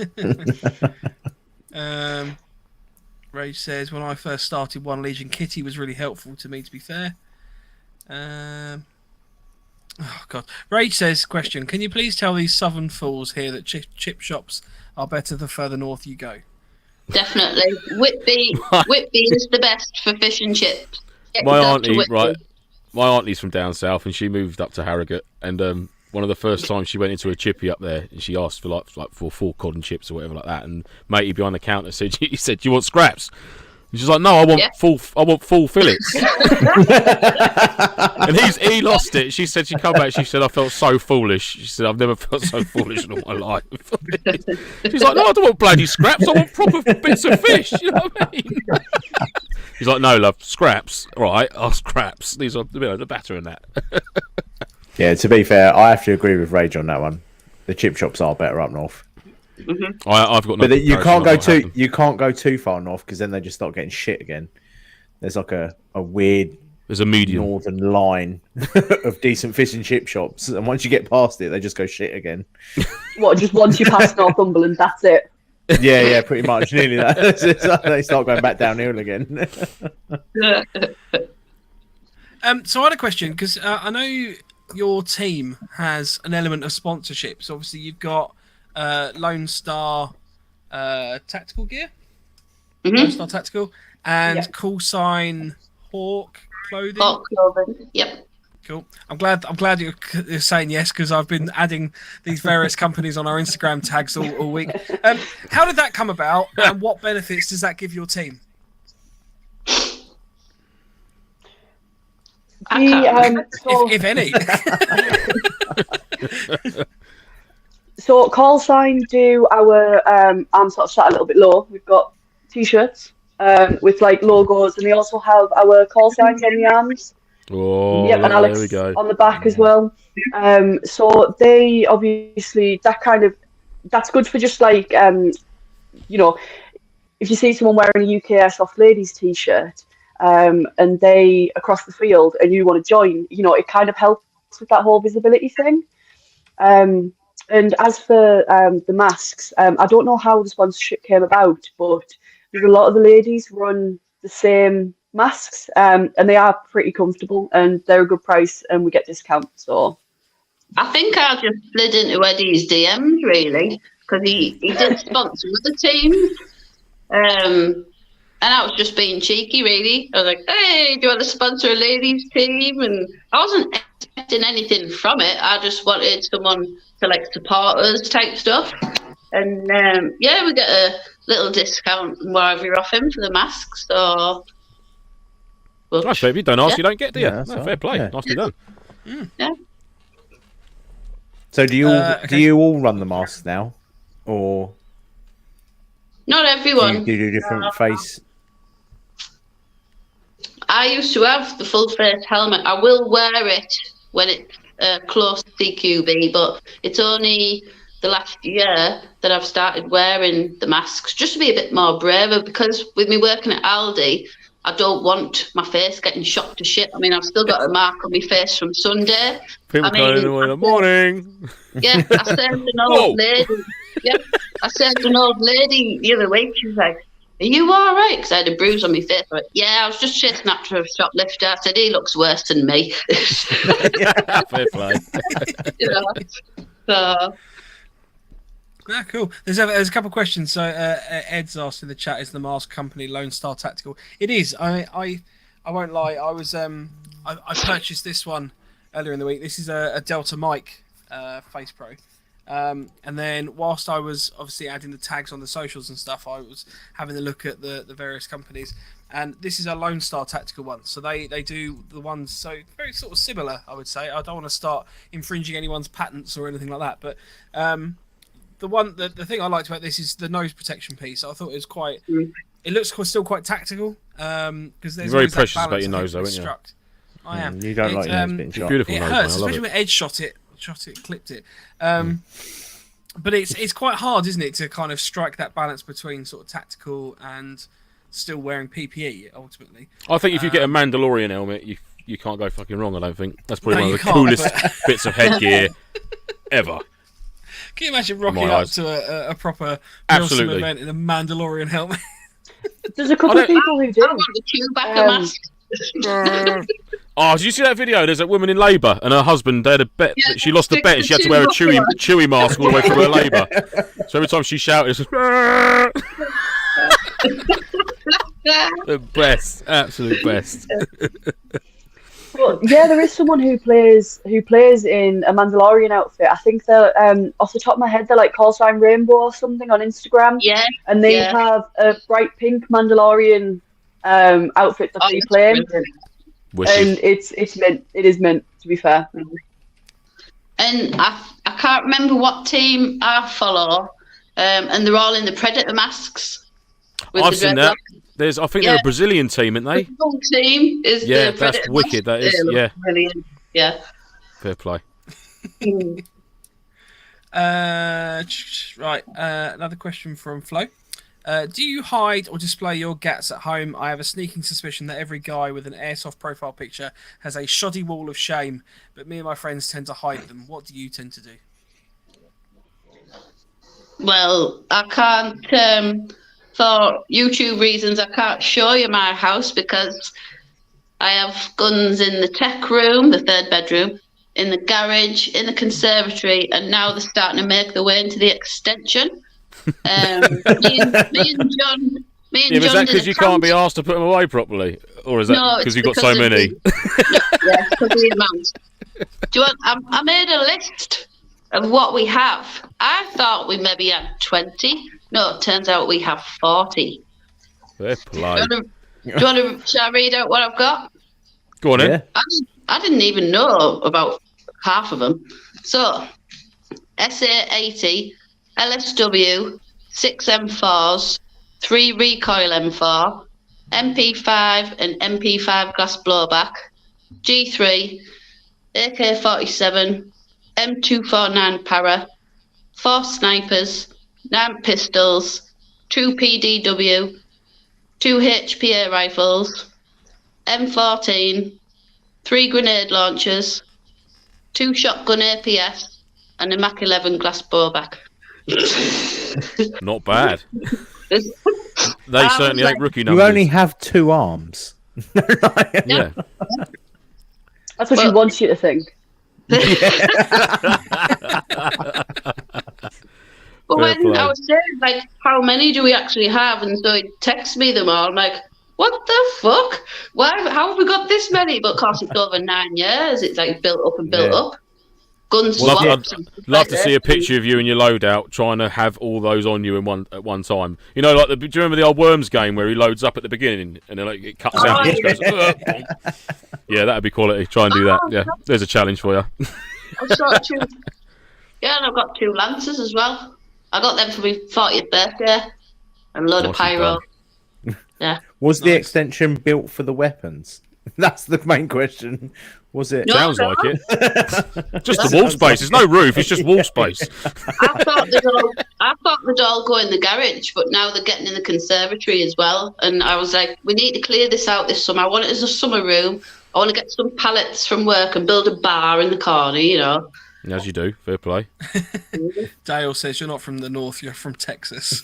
Rage says when I first started One Legion, Kitty was really helpful to me. To be fair. Oh God. Rage says, question: can you please tell these southern fools here that chip shops are better the further north you go? Definitely. Whitby is the best for fish and chips. Get My yourself to auntie, Whitby. right? My auntie's from down south, and she moved up to Harrogate. And one of the first times she went into a chippy up there, and she asked for like for 4 cod and chips or whatever like that. And matey behind the counter said, "He said, do you want scraps?" And she's like, "No, I want full fillets." And he lost it. She said she come back. She said, "I felt so foolish." She said, "I've never felt so foolish in all my life." She's like, "No, I don't want bloody scraps. I want proper bits of fish." You know what I mean? He's like, "No, love, scraps. All right, scraps. These are the batter and that." Yeah, to be fair, I have to agree with Rage on that one. The chip shops are better up north. Mm-hmm. I've got no. But you comparison. can't go too far north, because then they just start getting shit again. There's like a weird There's a medium. northern line of decent fish and chip shops, and once you get past it, they just go shit again. What, just once you pass Northumberland, that's it? Yeah, pretty much, nearly that. They start going back downhill again. So I had a question, because I know your team has an element of sponsorships. Obviously, you've got Lone Star tactical gear, Lone Star tactical, and Call Sign Hawk clothing. Hawk clothing. Yep. Cool. I'm glad you're saying yes, because I've been adding these various companies on our Instagram tags all week. How did that come about, and what benefits does that give your team? If any. So Call Sign do our arm sort of sat a little bit low. We've got t-shirts with like logos, and they also have our call signs on the arms. Oh, yep, and Alex there we go. on the back as well. So they obviously that's good for just like you know, if you see someone wearing a UK Airsoft Ladies t-shirt and they across the field and you want to join, you know, it kind of helps with that whole visibility thing. And as for the masks, I don't know how the sponsorship came about, but there's a lot of the ladies run the same masks, and they are pretty comfortable and they're a good price, and we get discounts. So I think I just slid into Eddie's DMs really, because he did sponsor other teams, and I was just being cheeky really. I was like, hey, do you want to sponsor a ladies team? And I wasn't expecting anything from it. I just wanted someone to like support us type stuff. And yeah, we get a little discount and whatever you're off him for the masks. So nice, if you don't ask, yeah. you don't get, do you? Yeah, No, right. fair play. Yeah. Nicely done. yeah. So do you Okay. do you all run the masks now, or Not do everyone. you do different face? I used to have the full face helmet. I will wear it when it's close to CQB, but it's only the last year that I've started wearing the masks, just to be a bit more braver, because with me working at Aldi, I don't want my face getting shot to shit. I mean, I've still got a mark on my face from Sunday. People coming in the morning. Yeah, I said to an Whoa. old lady. Yeah, I said to an old lady the other week. She was like, "Are you all right?" Because I had a bruise on my face. I went, yeah, I was just chasing after a shoplifter. I said, he looks worse than me. Fair play. You know. So Yeah, cool. There's a couple of questions. So Ed's asked in the chat, is the mask company Lone Star Tactical? It is. I won't lie. I was I purchased this one earlier in the week. This is a Delta Mic Face Pro. And then whilst I was obviously adding the tags on the socials and stuff, I was having a look at the various companies. And this is a Lone Star Tactical one. So they do the ones, so very sort of similar, I would say. I don't want to start infringing anyone's patents or anything like that. But the thing I liked about this is the nose protection piece. I thought it was quite. It looks still quite tactical. Because there's You're very always that precious about balance, your I think, nose, though, with aren't you? struck. I am. You don't like your nose being It's shot. beautiful It nose, hurts, man. I love especially it. when Ed shot it, clipped it. But it's quite hard, isn't it, to kind of strike that balance between sort of tactical and still wearing PPE ultimately. I think if you get a Mandalorian helmet, you can't go fucking wrong, I don't think. That's probably No, one you of the can't, coolest but- bits of headgear ever. Can you imagine rocking my up eyes. to a proper Absolutely. Milsim event in a Mandalorian helmet? there's a couple of people who I do. want the Chewbacca mask. Oh, did you see that video? There's a woman in labour and her husband, they had a bet. Yeah, She lost the bet and she had to wear a Chewy mask all the way through her labour. So every time she shouted, it's just, the best. Absolute best. But yeah, there is someone who plays in a Mandalorian outfit. I think they're off the top of my head, they're like Call Sign Rainbow or something on Instagram. Yeah. And they Yeah. have a bright pink Mandalorian outfit that they it's play in. brilliant. And it's meant. It is meant, to be fair. And I can't remember what team I follow, and they're all in the Predator masks. With I've the seen that. dreadlocks. I think they're a Brazilian team, aren't they? The whole team is Yeah, the that's Predator wicked, mask. that is, They look yeah. Brilliant. Yeah. Fair play. Right. Another question from Flo. Do you hide or display your gats at home? I have a sneaking suspicion that every guy with an airsoft profile picture has a shoddy wall of shame, but me and my friends tend to hide them. What do you tend to do? Well, I can't, for YouTube reasons, I can't show you my house because I have guns in the tech room, the third bedroom, in the garage, in the conservatory, and now they're starting to make their way into the extension. Me and John Me and Yeah, but is John that did because a you can't be count. asked to put them away properly, or is that No, because it's you've got so because of many? Yeah, because of the amount. Do you want? I made a list of what we have. I thought we maybe had 20. No, it turns out we have 40. Fair play. Do you want to? Shall I read out what I've got? Go on, then. Yeah. I didn't even know about half of them. So, SA80, LSW, 6 M4s, 3 recoil M4, MP5 and MP5 glass blowback, G3, AK-47, M249 para, 4 snipers, 9 pistols, 2 PDW, 2 HPA rifles, M14, 3 grenade launchers, 2 shotgun APS, and a Mac 11 glass blowback. Not bad. They I certainly was ain't rookie You numbers. only have 2 arms. Yeah. That's what she wants you to think. But when play. I was saying, like, how many do we actually have? And so he texts me them all. I'm like, what the fuck? Why? How have we got this many? But of course, it's over 9 years. It's like built up and built up. Gun Love, swaps. I'd love to see a picture of you and your loadout trying to have all those on you at one time. You know, like do you remember the old Worms game where he loads up at the beginning and then it cuts out? And just goes, yeah, that'd be quality. Try and do that. Yeah, there's a challenge for you. I've got 2. Yeah, and I've got 2 Lancers as well. I got them for my 40th birthday and a load of Nicely pyro. done. Yeah. Was the extension built for the weapons? That's the main question. Was it? No. Sounds like it. Just the wall space. There's no roof. It's just wall space. I thought they'd all go in the garage, but now they're getting in the conservatory as well. And I was like, we need to clear this out this summer. I want it as a summer room. I want to get some pallets from work and build a bar in the corner, you know. As you do. Fair play. Dale says you're not from the north, you're from Texas.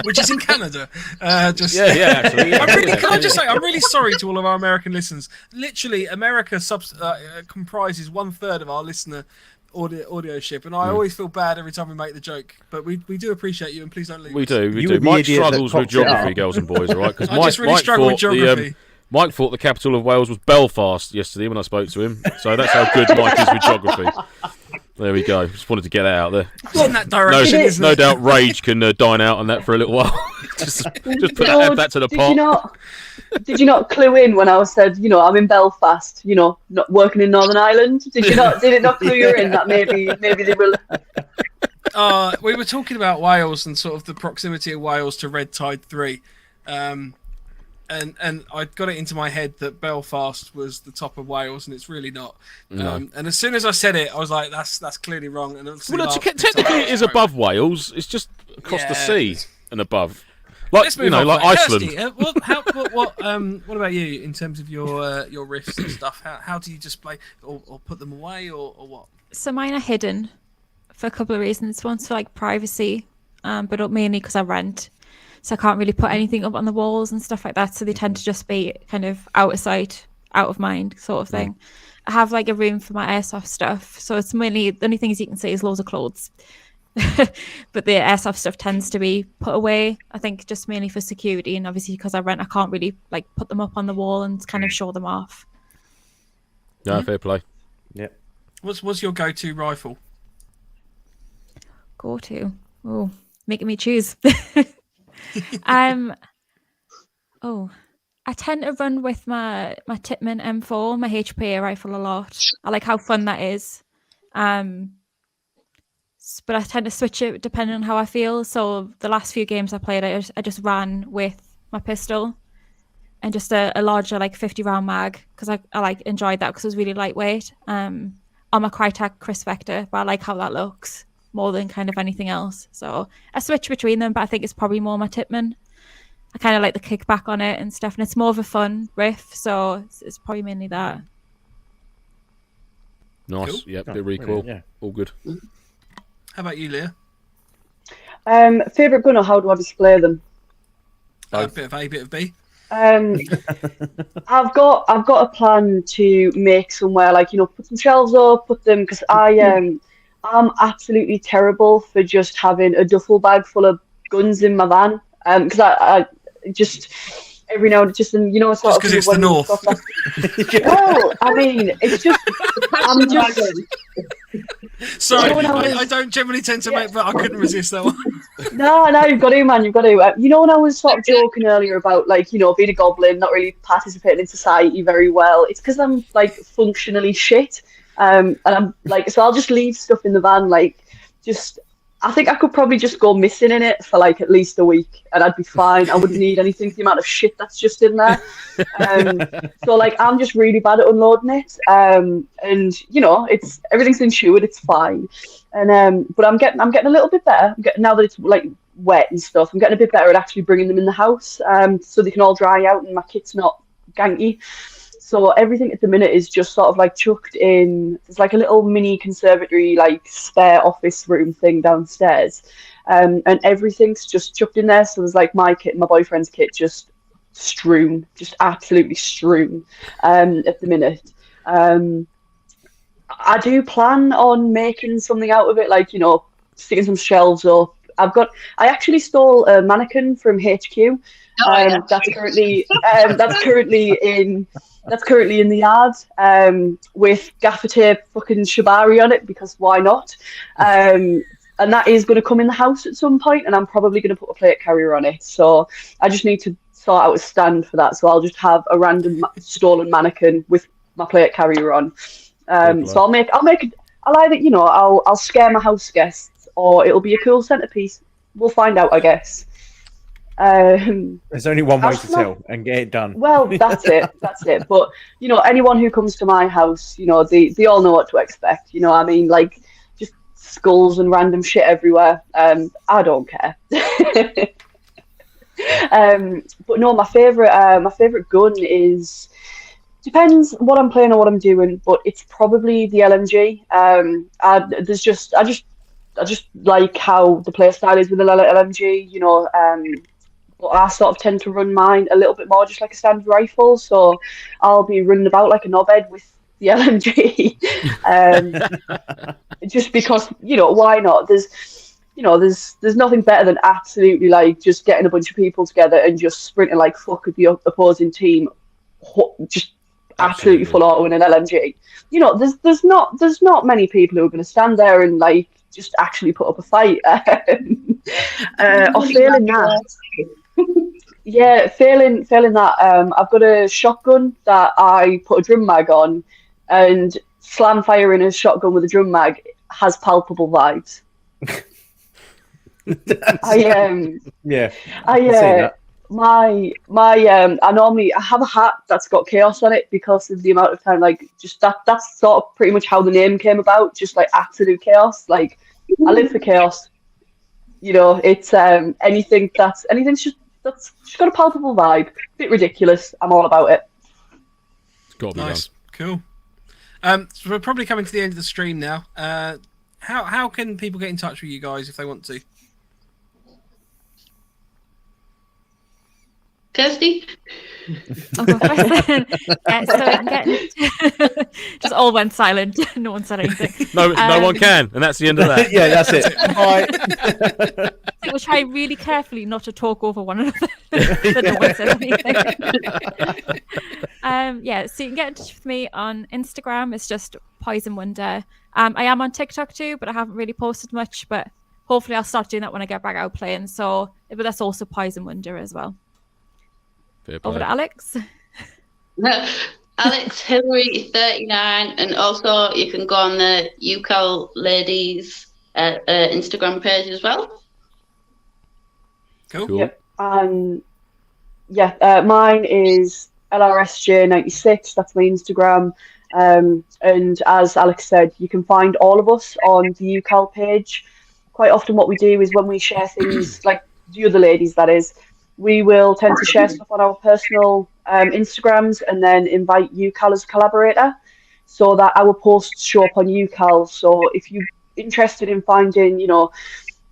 Which is in Canada. Actually. Yeah. Can I just say, I'm really sorry to all of our American listeners. Literally, America comprises 1/3 of our listener audio ship, and I always feel bad every time we make the joke. But we do appreciate you, and please don't leave We us. do. You were the Mike idiot that struggles with popped it geography, up. girls and boys, all right? Because I just really struggle with geography. Mike thought the capital of Wales was Belfast yesterday when I spoke to him. So that's how good Mike is with geography. There we go. Just wanted to get that out there. It's in that direction, isn't No it? doubt Rage can dine out on that for a little while. just put add that to the pot. Did you not clue in when I said, I'm in Belfast, not working in Northern Ireland? Did it not clue you in that maybe they will? We were talking about Wales and sort of the proximity of Wales to Red Tide 3. And I got it into my head that Belfast was the top of Wales, and it's really not. No. And as soon as I said it, I was like, "That's clearly wrong." And Well, technically it is above Wales. It's just across the sea and above. Like Let's move like on. Iceland. Kirsty, what about you in terms of your riffs and stuff? How do you display or put them away or what? So mine are hidden for a couple of reasons. One's for like privacy, but mainly because I rent. So I can't really put anything up on the walls and stuff like that. So they tend to just be kind of out of sight, out of mind sort of thing. I have like a room for my airsoft stuff. So it's mainly, the only things you can see is loads of clothes. But the airsoft stuff tends to be put away, I think, just mainly for security. And obviously because I rent, I can't really like put them up on the wall and kind of show them off. No, fair play. Yep. What's your go-to rifle? Go to. Oh, making me choose. I tend to run with my Tippmann M4, my HPA rifle a lot. I like how fun that is. But I tend to switch it depending on how I feel. So the last few games I played, I just ran with my pistol and just a larger like 50 round mag because I like enjoyed that because it was really lightweight. On my Crytek Chris Vector, but I like how that looks more than kind of anything else. So I switch between them, but I think it's probably more my Tippmann. I kind of like the kickback on it and stuff, and it's more of a fun riff, so it's probably mainly that. Nice. Cool. Yep, bit recoil. Yeah. All good. How about you, Leah? Favorite gun or how do I display them? A bit of A, bit of B. I've got a plan to make somewhere like put some shelves up, put them because I I'm absolutely terrible for just having a duffel bag full of guns in my van. Because I just every now and just sort Just of because it's the when you've north. got that. Well, I mean, it's just I'm just. Sorry, You know, when I I don't generally tend to make, but I couldn't resist that one. No, you've got to, man. You've got to. When I was sort of joking earlier about being a goblin, not really participating in society very well, it's because I'm functionally shit. And I'm so I'll just leave stuff in the van, I think I could probably just go missing in it for at least a week, and I'd be fine. I wouldn't need anything for the amount of shit that's just in there. So I'm just really bad at unloading it. And it's everything's insured, it's fine. And but I'm getting a little bit better. Now that it's wet and stuff, I'm getting a bit better at actually bringing them in the house, so they can all dry out and my kit's not ganky. So everything at the minute is just sort of chucked in. There's a little mini conservatory, spare office room thing downstairs, and everything's just chucked in there. So there's my kit, and my boyfriend's kit, just strewn, just absolutely strewn, at the minute. I do plan on making something out of it, sticking some shelves up. I actually stole a mannequin from HQ. That's currently in the yard, with gaffer tape fucking shibari on it, because why not? And that is going to come in the house at some point, and I'm probably going to put a plate carrier on it. So I just need to sort out a stand for that. So I'll just have a random stolen mannequin with my plate carrier on. So I'll either I'll scare my house guests, or it'll be a cool centerpiece. We'll find out, I guess. There's only one way to tell and get it done. Well, that's it. But anyone who comes to my house, they all know what to expect. I mean, just skulls and random shit everywhere. I don't care. But no, my favorite gun is, depends what I'm playing or what I'm doing, but it's probably the LMG. I just like how the play style is with the LMG. But I sort of tend to run mine a little bit more just like a standard rifle, so I'll be running about like a knobhead with the LMG. Just because, why not? There's nothing better than absolutely just getting a bunch of people together and just sprinting like fuck with the opposing team, just absolutely full auto in an LMG. There's not many people who are going to stand there and just actually put up a fight. Or failing that. Yeah, failing that. I've got a shotgun that I put a drum mag on, and slam firing a shotgun with a drum mag has palpable vibes. I normally have a hat that's got chaos on it because of the amount of time, that's sort of pretty much how the name came about, just absolute chaos. I live for chaos. It's anything that's just got a palpable vibe. Bit ridiculous. I'm all about it. It's got to be nice, cool. So we're probably coming to the end of the stream now. How can people get in touch with you guys if they want to? Kirsty? I'll go first then. So we can get just all went silent. No one said anything. No one can, and that's the end of that. Yeah, that's it. Bye. So we'll try really carefully not to talk over one another. So no one says anything. So you can get in touch with me on Instagram. It's just Poison Wonder. I am on TikTok too, but I haven't really posted much. But hopefully I'll start doing that when I get back out playing. So, but that's also Poison Wonder as well. Over to Alex. Alex Hillary 39, and also you can go on the UK Ladies Instagram page as well. Cool. Yep. Mine is LRSJ96. That's my Instagram. And as Alex said, you can find all of us on the UCAL page. Quite often what we do is when we share things, like the other ladies, that is, we will tend to share stuff on our personal Instagrams and then invite UCAL as a collaborator so that our posts show up on UCAL. So if you're interested in finding,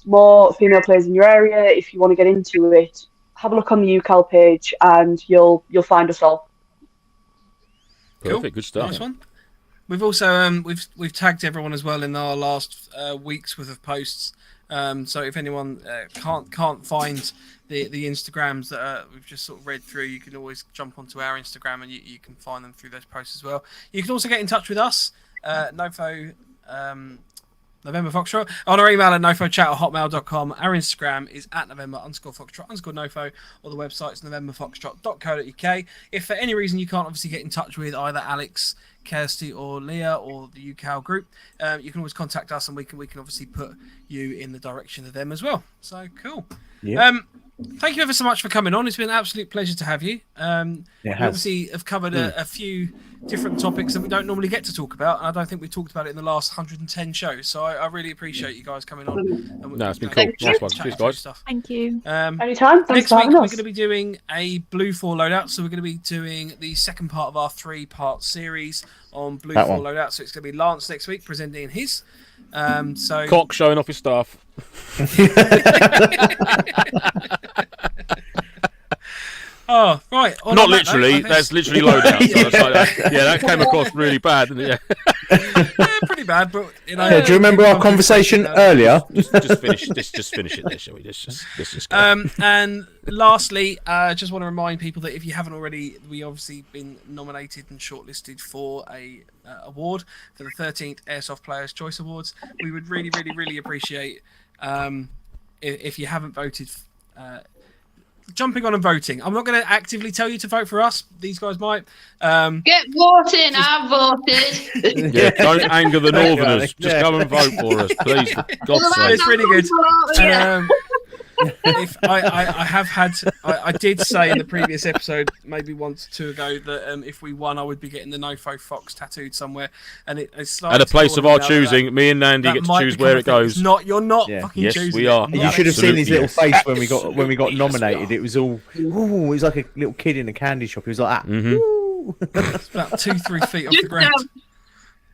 more female players in your area, if you want to get into it, have a look on the UCAL page and you'll find us all. Perfect, good stuff. Nice one. We've also we've tagged everyone as well in our last week's worth of posts. So if anyone can't find the Instagrams that we've just sort of read through, you can always jump onto our Instagram and you can find them through those posts as well. You can also get in touch with us, Nofo. November Foxtrot on our email at nofochat@hotmail.com. Our Instagram is at November_Foxtrot_Nofo, or the website's novemberfoxtrot.co.uk. If for any reason you can't obviously get in touch with either Alex, Kirsty, or Leah, or the UK group, you can always contact us, and we can obviously put you in the direction of them as well. So cool. Yeah. Thank you ever so much for coming on. It's been an absolute pleasure to have you. We obviously have covered a few different topics that we don't normally get to talk about, and I don't think we've talked about it in the last 110 shows. So I really appreciate you guys coming on. No, it's been cool. Nice one. Cheers, guys. Thank you. Anytime. Thanks Next for week having we're us. going to be doing a Blue 4 loadout, so we're going to be doing the second part of our 3-part series on Blue 4 loadout. So it's going to be Lance next week presenting his. So Cock showing off his stuff. Oh, right. Not literally. That's literally loadout. So it's like that. Yeah, that came across really bad, didn't it? Yeah, pretty bad, but you know. Do you remember our conversation earlier? Just finish it there, shall we? Let's just go. And lastly, just want to remind people that if you haven't already, we obviously been nominated and shortlisted for a award for the 13th Airsoft Players' Choice Awards. We would really, really, really appreciate if you haven't voted. Jumping on and voting. I'm not going to actively tell you to vote for us. These guys might. Get voting. I've voted. Yeah, don't anger the Northerners. Just go and vote for us, please. For God's sake. It's really good. If I have had, I did say in the previous episode, maybe once or two ago, that if we won, I would be getting the Nofo Fox tattooed somewhere, and it's at a place of our choosing. Me and Nandy get to choose where it goes. You're not fucking yes, choosing. we are. You should have seen his little Absolutely, face when we got nominated. It was all. Ooh, it was like a little kid in a candy shop. He was like that. Ooh. It's about 2-3 feet off the ground.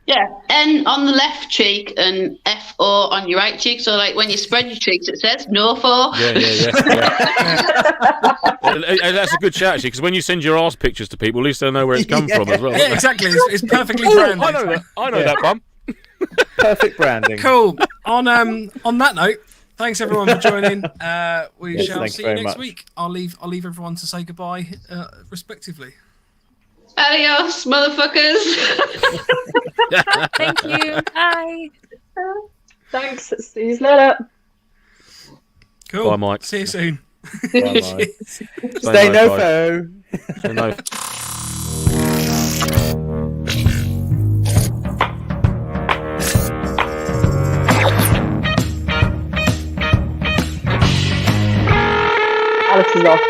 Yeah, N on the left cheek and F-O on your right cheek. So, like, when you spread your cheeks, it says Nofo. Yeah. That's a good shout, actually, because when you send your arse pictures to people, at least they'll know where it's come from as well. Yeah, exactly. It's perfectly branded. I know that bum. Perfect branding. Cool. On that note, thanks everyone for joining. We shall thanks see you very next much. week. I'll leave everyone to say goodbye, respectively. Adios, motherfuckers. Thank you. Bye. Thanks. See you later. Cool. Bye, Mike. See you soon. Bye-bye. Stay Nofo. Stay no. Alex is off.